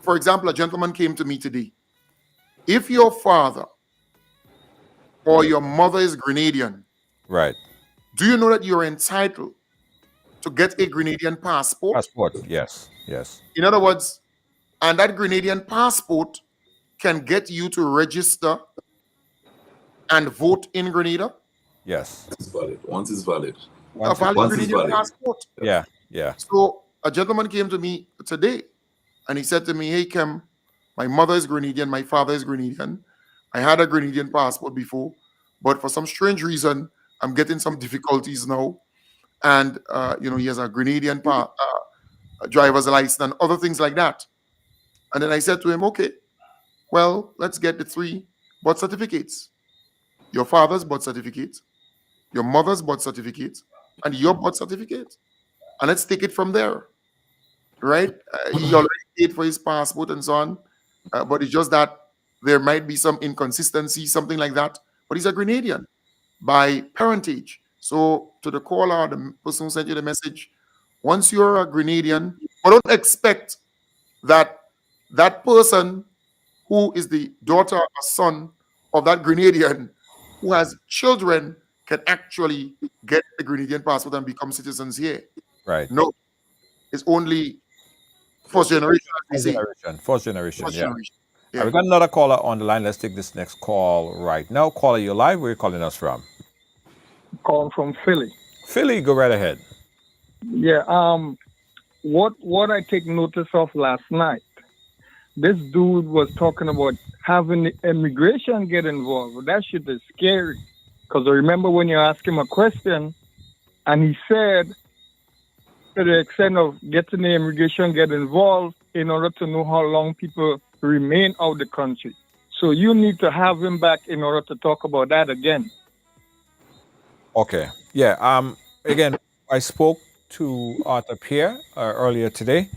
for example, a gentleman came to me today, if your father or your mother is Grenadian, right? Do you know that you're entitled to get a Grenadian passport? Passport, yes. In other words, and that Grenadian passport can get you to register and vote in Grenada? Yes. It's valid. Once it's valid. A valid Grenadian passport. Yeah. So a gentleman came to me today and he said to me, hey, Kem, my mother is Grenadian, my father is Grenadian. I had a Grenadian passport before, but for some strange reason, I'm getting some difficulties now. And, he has a Grenadian driver's license and other things like that. And then I said to him, okay, well, let's get the 3 birth certificates. Your father's birth certificate, your mother's birth certificate, and your birth certificate. And let's take it from there, right? He already paid for his passport and so on. But it's just that there might be some inconsistency, something like that. But he's a Grenadian by parentage. So to the caller, the person who sent you the message, once you're a Grenadian, but don't expect that that person who is the daughter or son of that Grenadian who has children can actually get the Grenadian passport and become citizens here. Right. No, it's only first generation. First generation. Yeah. We've got another caller on the line. Let's take this next call right now. Caller, you're live. Where are you calling us from? Calling from Philly. Philly, go right ahead. Yeah. What I take notice of last night, this dude was talking about having the immigration get involved. That shit is scary. Because I remember when you asked him a question, and he said, to the extent of getting the immigration get involved in order to know how long people remain out of the country. So you need to have him back in order to talk about that again. Okay. Yeah. Again, I spoke to Arthur Pierre earlier today.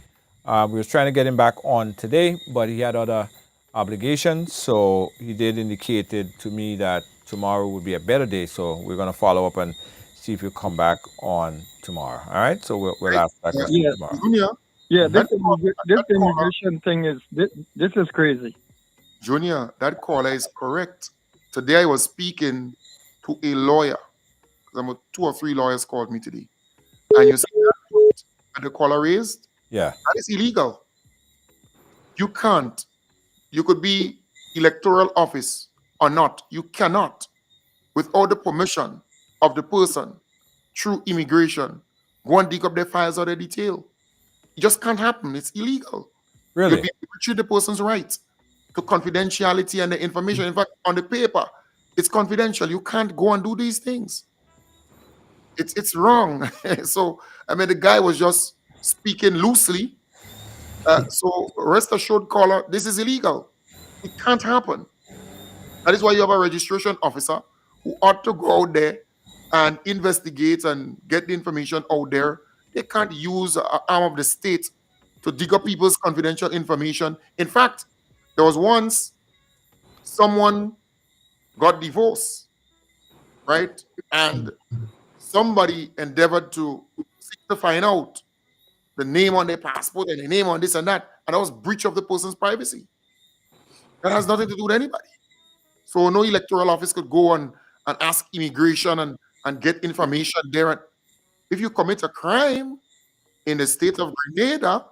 We was trying to get him back on today, but he had other obligations. So he did indicated to me that tomorrow would be a better day. So we're going to follow up and see if he'll come back on tomorrow. All right. So we'll ask that question tomorrow. Junior, Yeah, this that caller, immigration thing is this is crazy. Junior, that caller is correct. Today I was speaking to a lawyer. 2 or 3 lawyers called me today. And you see that point that the caller raised? Yeah. That is illegal. You can't. You could be electoral office or not. You cannot, without the permission of the person through immigration, go and dig up their files or their detail. It just can't happen. It's illegal. Really? You'll be breaching the person's right to confidentiality and the information. In fact, on the paper, it's confidential. You can't go and do these things. It's wrong. So, I mean, the guy was just speaking loosely. So rest assured, caller, this is illegal. It can't happen. That is why you have a registration officer who ought to go out there and investigate and get the information out there. They can't use an arm of the state to dig up people's confidential information. In fact, there was once someone got divorced, right? And somebody endeavored to seek to find out the name on their passport and the name on this and that. And that was breach of the person's privacy. That has nothing to do with anybody. So no electoral office could go and ask immigration and get information there. And if you commit a crime in the state of Grenada,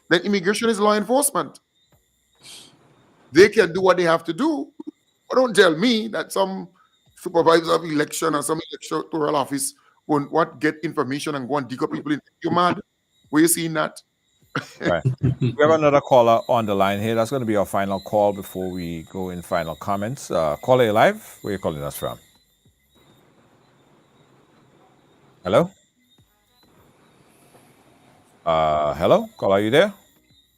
then immigration is law enforcement. They can do what they have to do. But don't tell me that some supervisor of election or some electoral office won't get information and go and dig up people. You're mad? Where you seeing that? Right. We have another caller on the line here. That's going to be our final call before we go in final comments. Caller, you live? Where are you calling us from? Hello? Hello? Caller, are you there?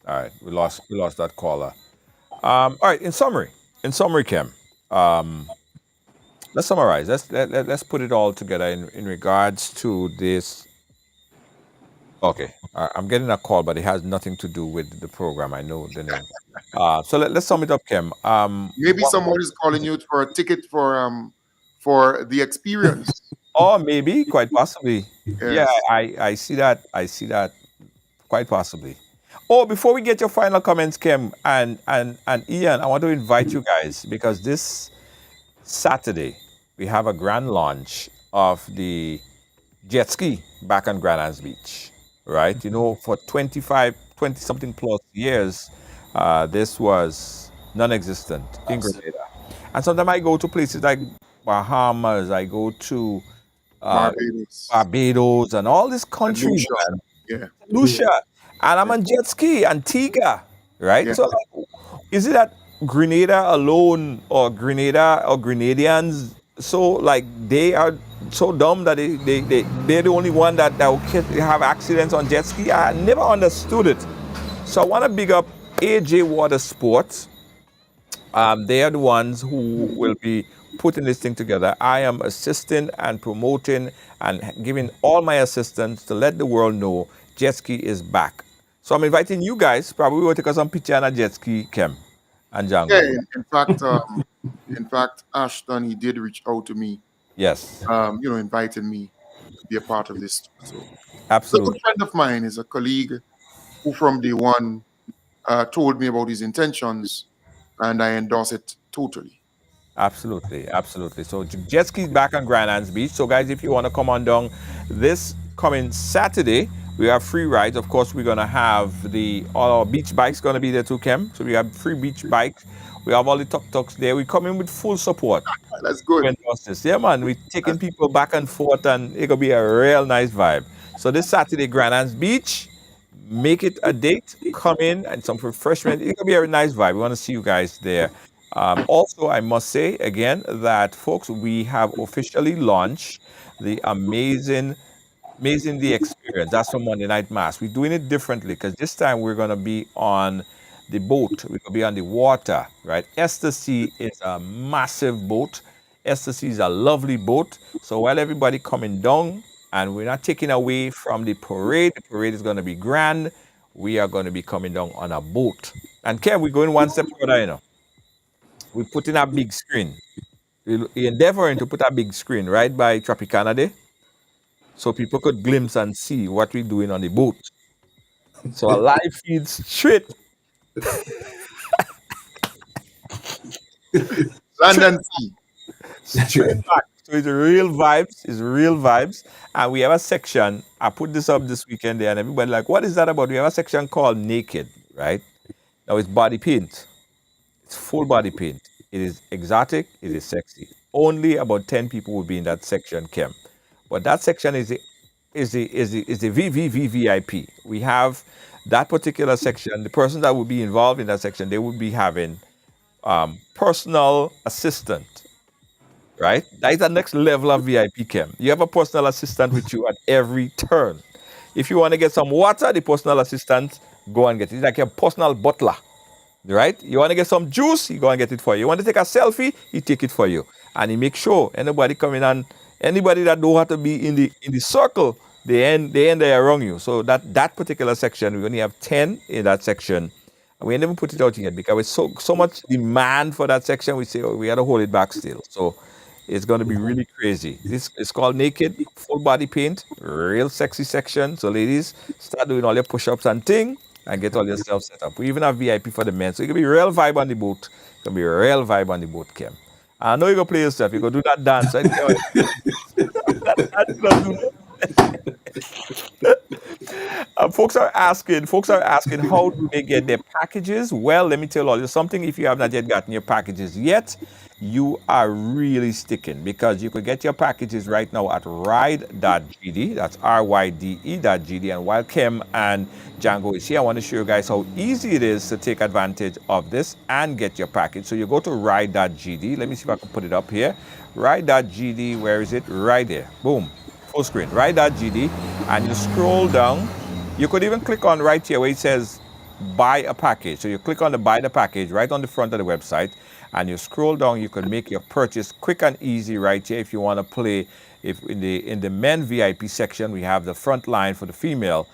All right. We lost that caller. All right. In summary, Kim, let's summarize. Let's put it all together in regards to this. Okay, I'm getting a call, but it has nothing to do with the program. I know the name. So let's sum it up, Kim. Maybe someone is calling you for a ticket for the experience. Or maybe, quite possibly. Yes. Yeah, I see that. I see that, quite possibly. Oh, before we get your final comments, Kim and Ian, I want to invite you guys because this Saturday we have a grand launch of the jet ski back on Grand Anse Beach. Right, you know, for 20 something plus years, this was non-existent in Grenada. And sometimes I go to places like Bahamas, I go to Barbados and all these countries, man. Yeah. Lucia, and I'm on jet ski, Antigua, right? Yeah. So, like, is it that Grenada alone or Grenadians, so like they are so dumb that they're the only one that will have accidents on jet ski? I never understood it. So I want to big up AJ Water Sports. They are the ones who will be putting this thing together. I am assisting and promoting and giving all my assistance to let the world know jet ski is back. So I'm inviting you guys. Probably will take us some picture on a jet ski, Kim and Django. Yeah, in fact, Ashton, he did reach out to me. Yes. Inviting me to be a part of this. So, absolutely. A good friend of mine is a colleague who from day one told me about his intentions, and I endorse it totally. Absolutely, absolutely. So jet ski back on Grand Anse Beach. So guys, if you want to come on down this coming Saturday, we have free rides. Of course, we're gonna have all our beach bikes gonna be there too, Kim. So we have free beach bikes. We have all the tuk-tuks there. We come in with full support. That's good. Yeah, man. We're taking people back and forth, and it's gonna be a real nice vibe. So this Saturday, Grand Anse Beach, make it a date. Come in and some refreshment. It's gonna be a nice vibe. We want to see you guys there. Also, I must say again that, folks, we have officially launched the Amazing the Experience. That's from Monday Night Mass. We're doing it differently because this time we're going to be on the boat. We're going to be on the water, right? Ecstasy is a massive boat. Ecstasy is a lovely boat. So while everybody coming down, and we're not taking away from the parade is going to be grand. We are going to be coming down on a boat. And Kev, we're going one step further, you know. We're putting a big screen. We're endeavoring to put a big screen right by Tropicana Day, so people could glimpse and see what we're doing on the boat. So a live feed straight. London Straight back. So it's real vibes. It's real vibes. And we have a section. I put this up this weekend there, and everybody like, what is that about? We have a section called Naked, right? Now it's body paint. It's full body paint. It is exotic. It is sexy. Only about 10 people will be in that section, Kim. But that section is the VVVVIP. We have that particular section. The person that will be involved in that section, they will be having personal assistant, right? That is the next level of VIP, Kim. You have a personal assistant with you at every turn. If you want to get some water, the personal assistant, go and get it. It's like a personal butler, right? You want to get some juice, he go and get it for you. You want to take a selfie, he take it for you. And he make sure anybody coming on, anybody that don't have to be in the circle, they end there around you. So that particular section, we only have 10 in that section. We ain't even put it out yet because it's so much demand for that section. We say, oh, we got to hold it back still. So it's going to be really crazy. This is called Naked, full body paint, real sexy section. So ladies, start doing all your push-ups and thing and get all yourself set up. We even have VIP for the men. So it can be real vibe on the boat. It can be real vibe on the boat, Kim. I know you're going to play yourself. You're going to do that dance. Right? Folks are asking, how do they get their packages? Well, let me tell you something. If you have not yet gotten your packages yet, you are really sticking, because you could get your packages right now at ride.gd. That's ryde.gd. And while Kim and Django is here, I want to show you guys how easy it is to take advantage of this and get your package. So you go to ride.gd. Let me see if I can put it up here. Ride.gd, where is it? Right there. Boom. Full screen. Ride.gd. And you scroll down. You could even click on right here where it says buy a package. So you click on the buy the package right on the front of the website, and you scroll down. You can make your purchase quick and easy right here. If you want to play, if in the men VIP section, we have the front line for the female.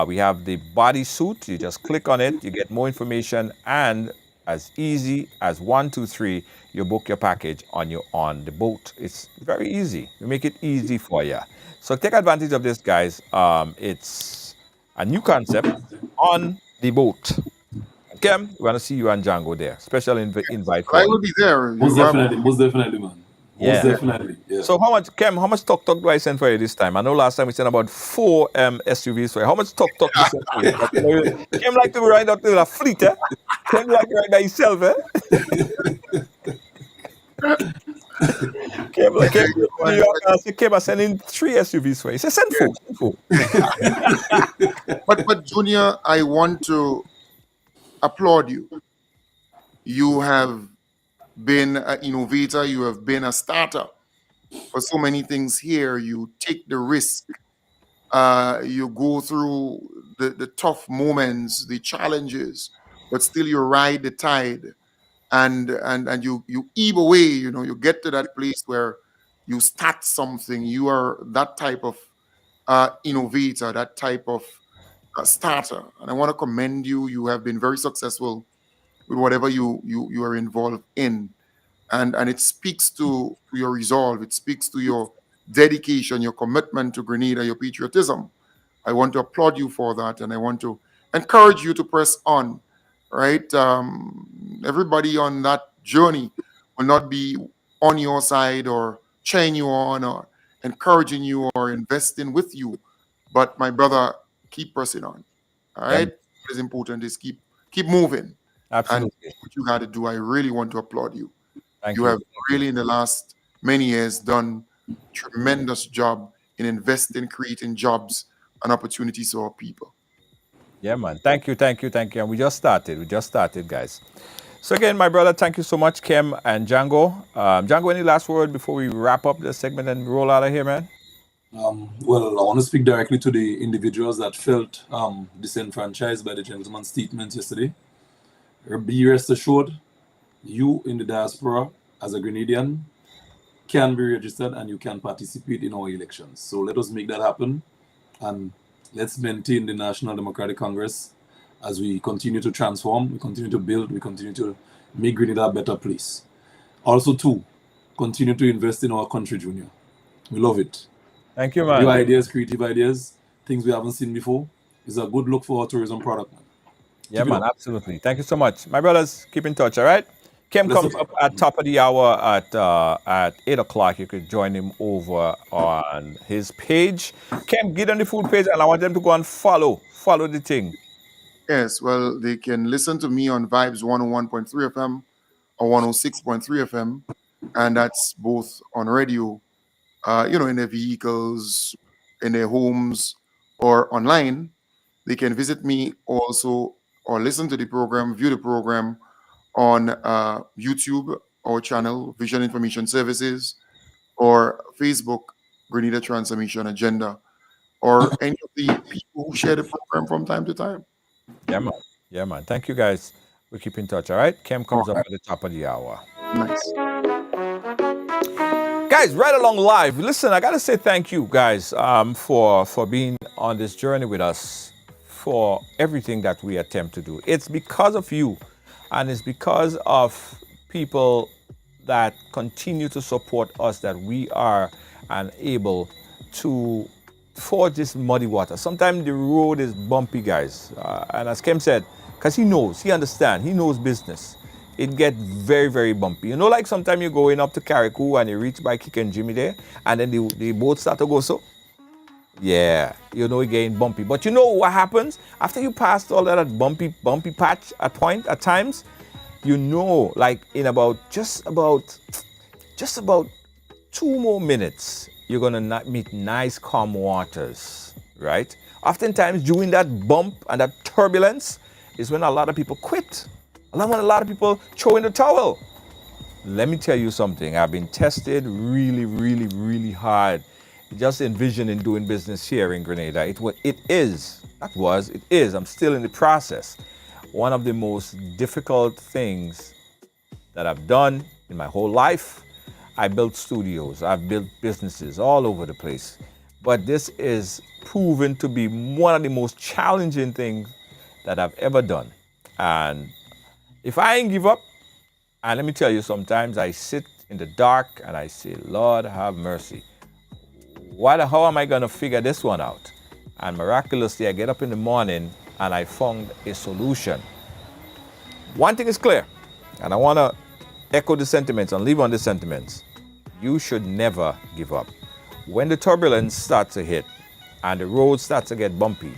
We have the bodysuit. You just click on it. You get more information, and as easy as 1, 2, 3, you book your package on the boat. It's very easy. We make it easy for you. So take advantage of this, guys. It's a new concept on the boat. Kim, we want to see you and Django there. Special invite. I will be there. Most definitely, man. Yeah. Most definitely. Yeah. So how much, Kim, how much tuk do I send for you this time? I know last time we sent about 4 SUVs for you. How much tuk you send for you? Kim like to ride out to the fleet, eh? Kim like to ride by himself, eh? Kim, I sending 3 SUVs for you. He said, send 4. But Junior, I want to applaud you. You have been an innovator. You have been a starter for so many things here. You take the risk. You go through the tough moments, the challenges, but still you ride the tide. And you ebb away, you get to that place where you start something. You are that type of innovator, that type of starter. And I want to commend you. You have been very successful with whatever you are involved in. And it speaks to your resolve. It speaks to your dedication, your commitment to Grenada, your patriotism. I want to applaud you for that. And I want to encourage you to press on. Right? Everybody on that journey will not be on your side or cheering you on or encouraging you or investing with you. But my brother, keep pressing on. All right? What is important is keep moving. Absolutely. And what you got to do, I really want to applaud you. Thank you. You have really, in the last many years, done a tremendous job in investing, creating jobs and opportunities for our people. Yeah, man. Thank you. And we just started, guys. So again, my brother, thank you so much, Kim and Django. Django, any last word before we wrap up the segment and roll out of here, man? Well, I want to speak directly to the individuals that felt disenfranchised by the gentleman's statements yesterday. be rest assured, you in the diaspora as a Grenadian can be registered and you can participate in our elections. So let us make that happen, and let's maintain the National Democratic Congress as we continue to transform, we continue to build, we continue to make Grenada a better place. Also, too, continue to invest in our country, Junior. We love it. Thank you, man. New ideas, creative ideas, things we haven't seen before. It's a good look for our tourism product, man. Yeah, man, absolutely. Thank you so much. My brothers, keep in touch, all right? Kim comes up at top of the hour at 8 o'clock. You could join him over on his page. Kim, get on the food page, and I want them to go and follow the thing. Yes, well, they can listen to me on Vibes 101.3 FM or 106.3 FM, and that's both on radio, in their vehicles, in their homes, or online. They can visit me also or listen to the program, view the program on YouTube, our channel, Vision Information Services, or Facebook, Grenada Transformation Agenda, or any of the people who share the program from time to time. Yeah, man. Yeah, man. Thank you, guys. We keep in touch, all right? Kim comes up at the top of the hour. Nice. Guys, Ridealong Live. Listen, I got to say thank you, guys, for being on this journey with us, for everything that we attempt to do. It's because of you, and it's because of people that continue to support us that we are able to forge this muddy water. Sometimes the road is bumpy, guys. And as Kim said, because he understands, he knows business. It gets very, very bumpy. You know, like sometimes you're going up to Carriacou and you reach by Kick and Jimmy there, and then the boat start to go so. Yeah, you know, it getting bumpy. But you know what happens? After you pass all that bumpy patch at times, you know, like in just about 2 more minutes, you're gonna meet nice calm waters, right? Oftentimes during that bump and that turbulence is when a lot of people quit. When a lot of people throw in the towel. Let me tell you something. I've been tested really, really, really hard. Just envisioning doing business here in Grenada. It is. I'm still in the process. One of the most difficult things that I've done in my whole life. I built studios. I've built businesses all over the place. But this is proven to be one of the most challenging things that I've ever done. And if I ain't give up, and let me tell you, sometimes I sit in the dark and I say, Lord, have mercy. How am I going to figure this one out? And miraculously, I get up in the morning and I found a solution. One thing is clear, and I want to echo the sentiments and leave on the sentiments. You should never give up. When the turbulence starts to hit and the road starts to get bumpy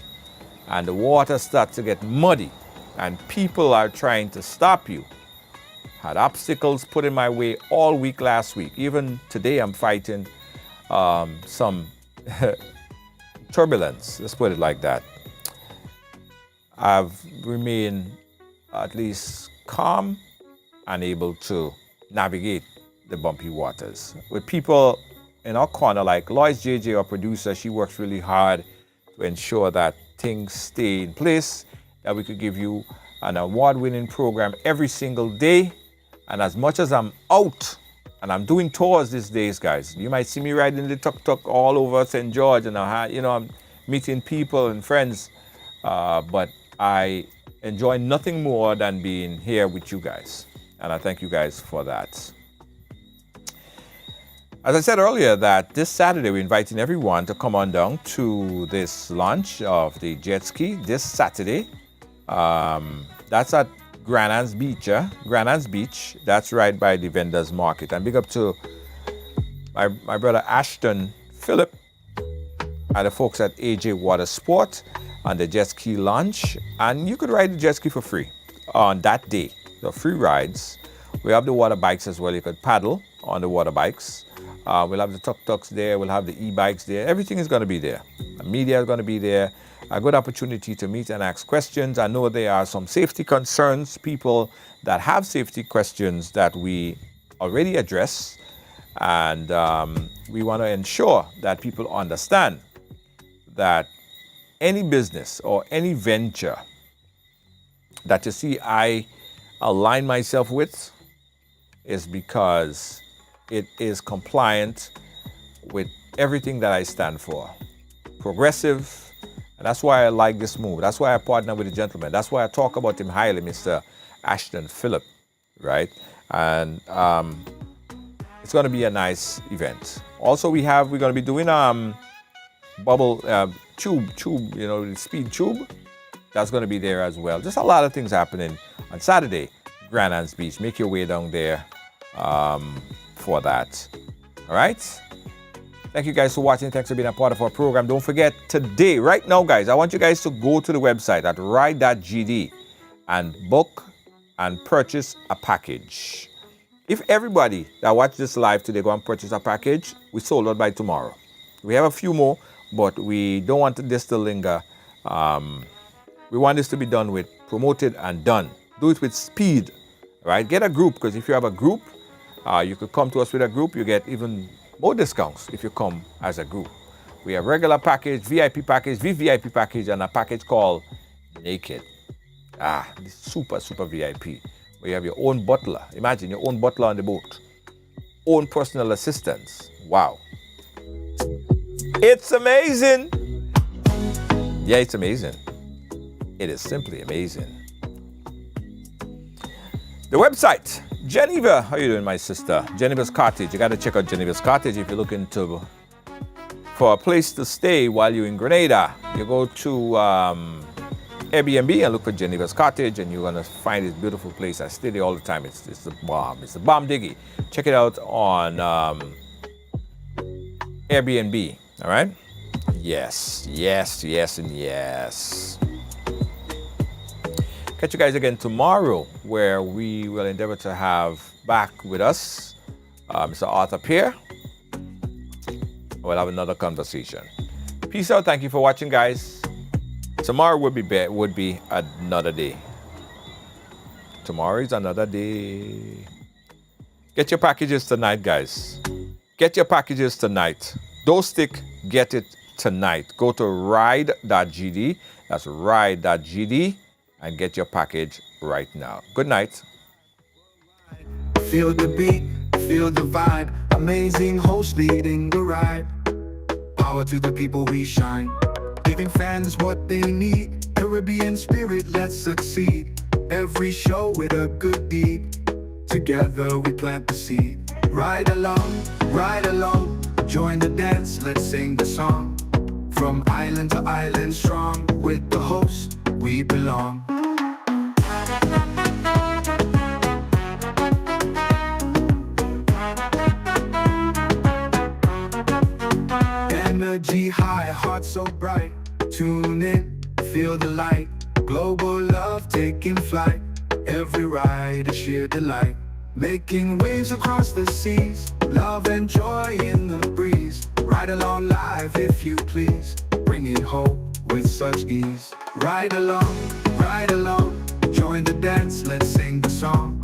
and the water starts to get muddy and people are trying to stop you, had obstacles put in my way all week last week. Even today I'm fighting some turbulence, let's put it like that. I've remained at least calm and able to navigate the bumpy waters. With people in our corner, like Lois JJ, our producer, she works really hard to ensure that things stay in place, that we could give you an award-winning program every single day. And as much as I'm out, and I'm doing tours these days, guys, you might see me riding the tuk-tuk all over St. George, and I'm meeting people and friends, but I enjoy nothing more than being here with you guys. And I thank you guys for that. As I said earlier, that this Saturday we're inviting everyone to come on down to this launch of the jet ski this Saturday. That's at Grand Anse Beach, Grand Anse Beach. That's right by the vendors market. And big up to my brother Ashton Phillip and the folks at AJ Water Sport on the jet ski launch. And you could ride the jet ski for free on that day. So free rides. We have the water bikes as well. You could paddle on the water bikes. We'll have the tuk-tuks there. We'll have the e-bikes there. Everything is going to be there. The media is going to be there. A good opportunity to meet and ask questions. I know there are some safety concerns, people that have safety questions that we already address. And we want to ensure that people understand that any business or any venture that you see I align myself with is because it is compliant with everything that I stand for. Progressive, and that's why I like this move. That's why I partner with the gentleman. That's why I talk about him highly, Mr. Ashton Phillip, right? And it's going to be a nice event. Also, we're going to be doing bubble tube, the speed tube. That's going to be there as well. Just a lot of things happening on Saturday, Grand Anse Beach. Make your way down there for that. All right? Thank you guys for watching. Thanks for being a part of our program. Don't forget today, right now, guys, I want you guys to go to the website at ride.gd and book and purchase a package. If everybody that watched this live today go and purchase a package, we sold out by tomorrow. We have a few more, but we don't want this to linger. We want this to be done with, promoted and done. Do it with speed, right? Get a group, because if you have a group, you could come to us with a group. You get even more discounts if you come as a group. We have regular package, VIP package, VVIP package, and a package called Naked. This super VIP, where you have your own butler. Imagine your own butler on the boat. Own personal assistants. Wow. It's amazing. Yeah, it's amazing. It is simply amazing. The website, Geneva. How you doing, my sister? Geneva's Cottage. You got to check out Geneva's Cottage if you're looking for a place to stay while you're in Grenada. You go to Airbnb and look for Geneva's Cottage, and you're going to find this beautiful place. I stay there all the time. It's the bomb. It's the bomb diggy. Check it out on Airbnb. All right? Yes, and yes. Catch you guys again tomorrow, where we will endeavor to have back with us Mr. Arthur Pierre. We'll have another conversation. Peace out. Thank you for watching, guys. Tomorrow would be another day. Tomorrow is another day. Get your packages tonight, guys. Get your packages tonight. Don't stick. Get it tonight. Go to ride.gd. That's ride.gd. And get your package right now. Good night. Feel the beat, feel the vibe. Amazing host leading the ride. Power to the people, we shine. Giving fans what they need. Caribbean spirit, let's succeed. Every show with a good deed. Together we plant the seed. Ride along, join the dance, let's sing the song. From island to island strong, with the host we belong. Energy high, heart so bright. Tune in, feel the light. Global love taking flight. Every ride a sheer delight. Making waves across the seas. Love and joy in the breeze. Ride along live if you please. Bringing hope with such ease. Ride along, join the dance, let's sing the song.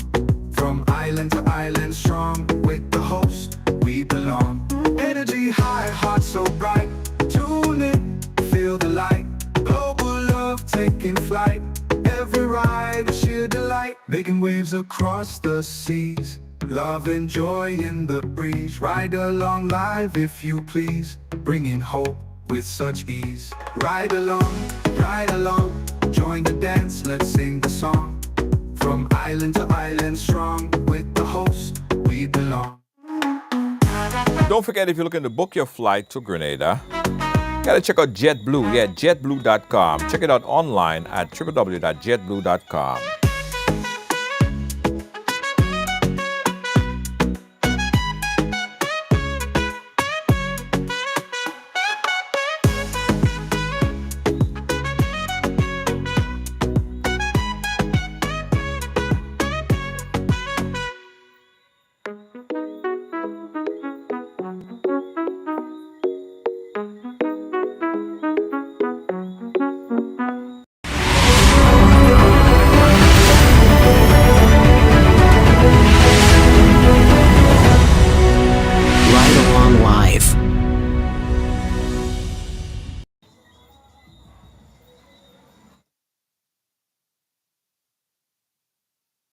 From island to island strong, with the host we belong. Energy high, heart so bright. Tune in, feel the light. Global love taking flight. Every ride a sheer delight. Making waves across the seas. Love and joy in the breeze. Ride along live if you please. Bringing hope with such ease. Ride along, join the dance, let's sing the song. From island to island strong, with the host we belong. Don't forget, if you're looking to book your flight to Grenada, gotta check out JetBlue. Yeah, jetblue.com. Check it out online at www.jetblue.com.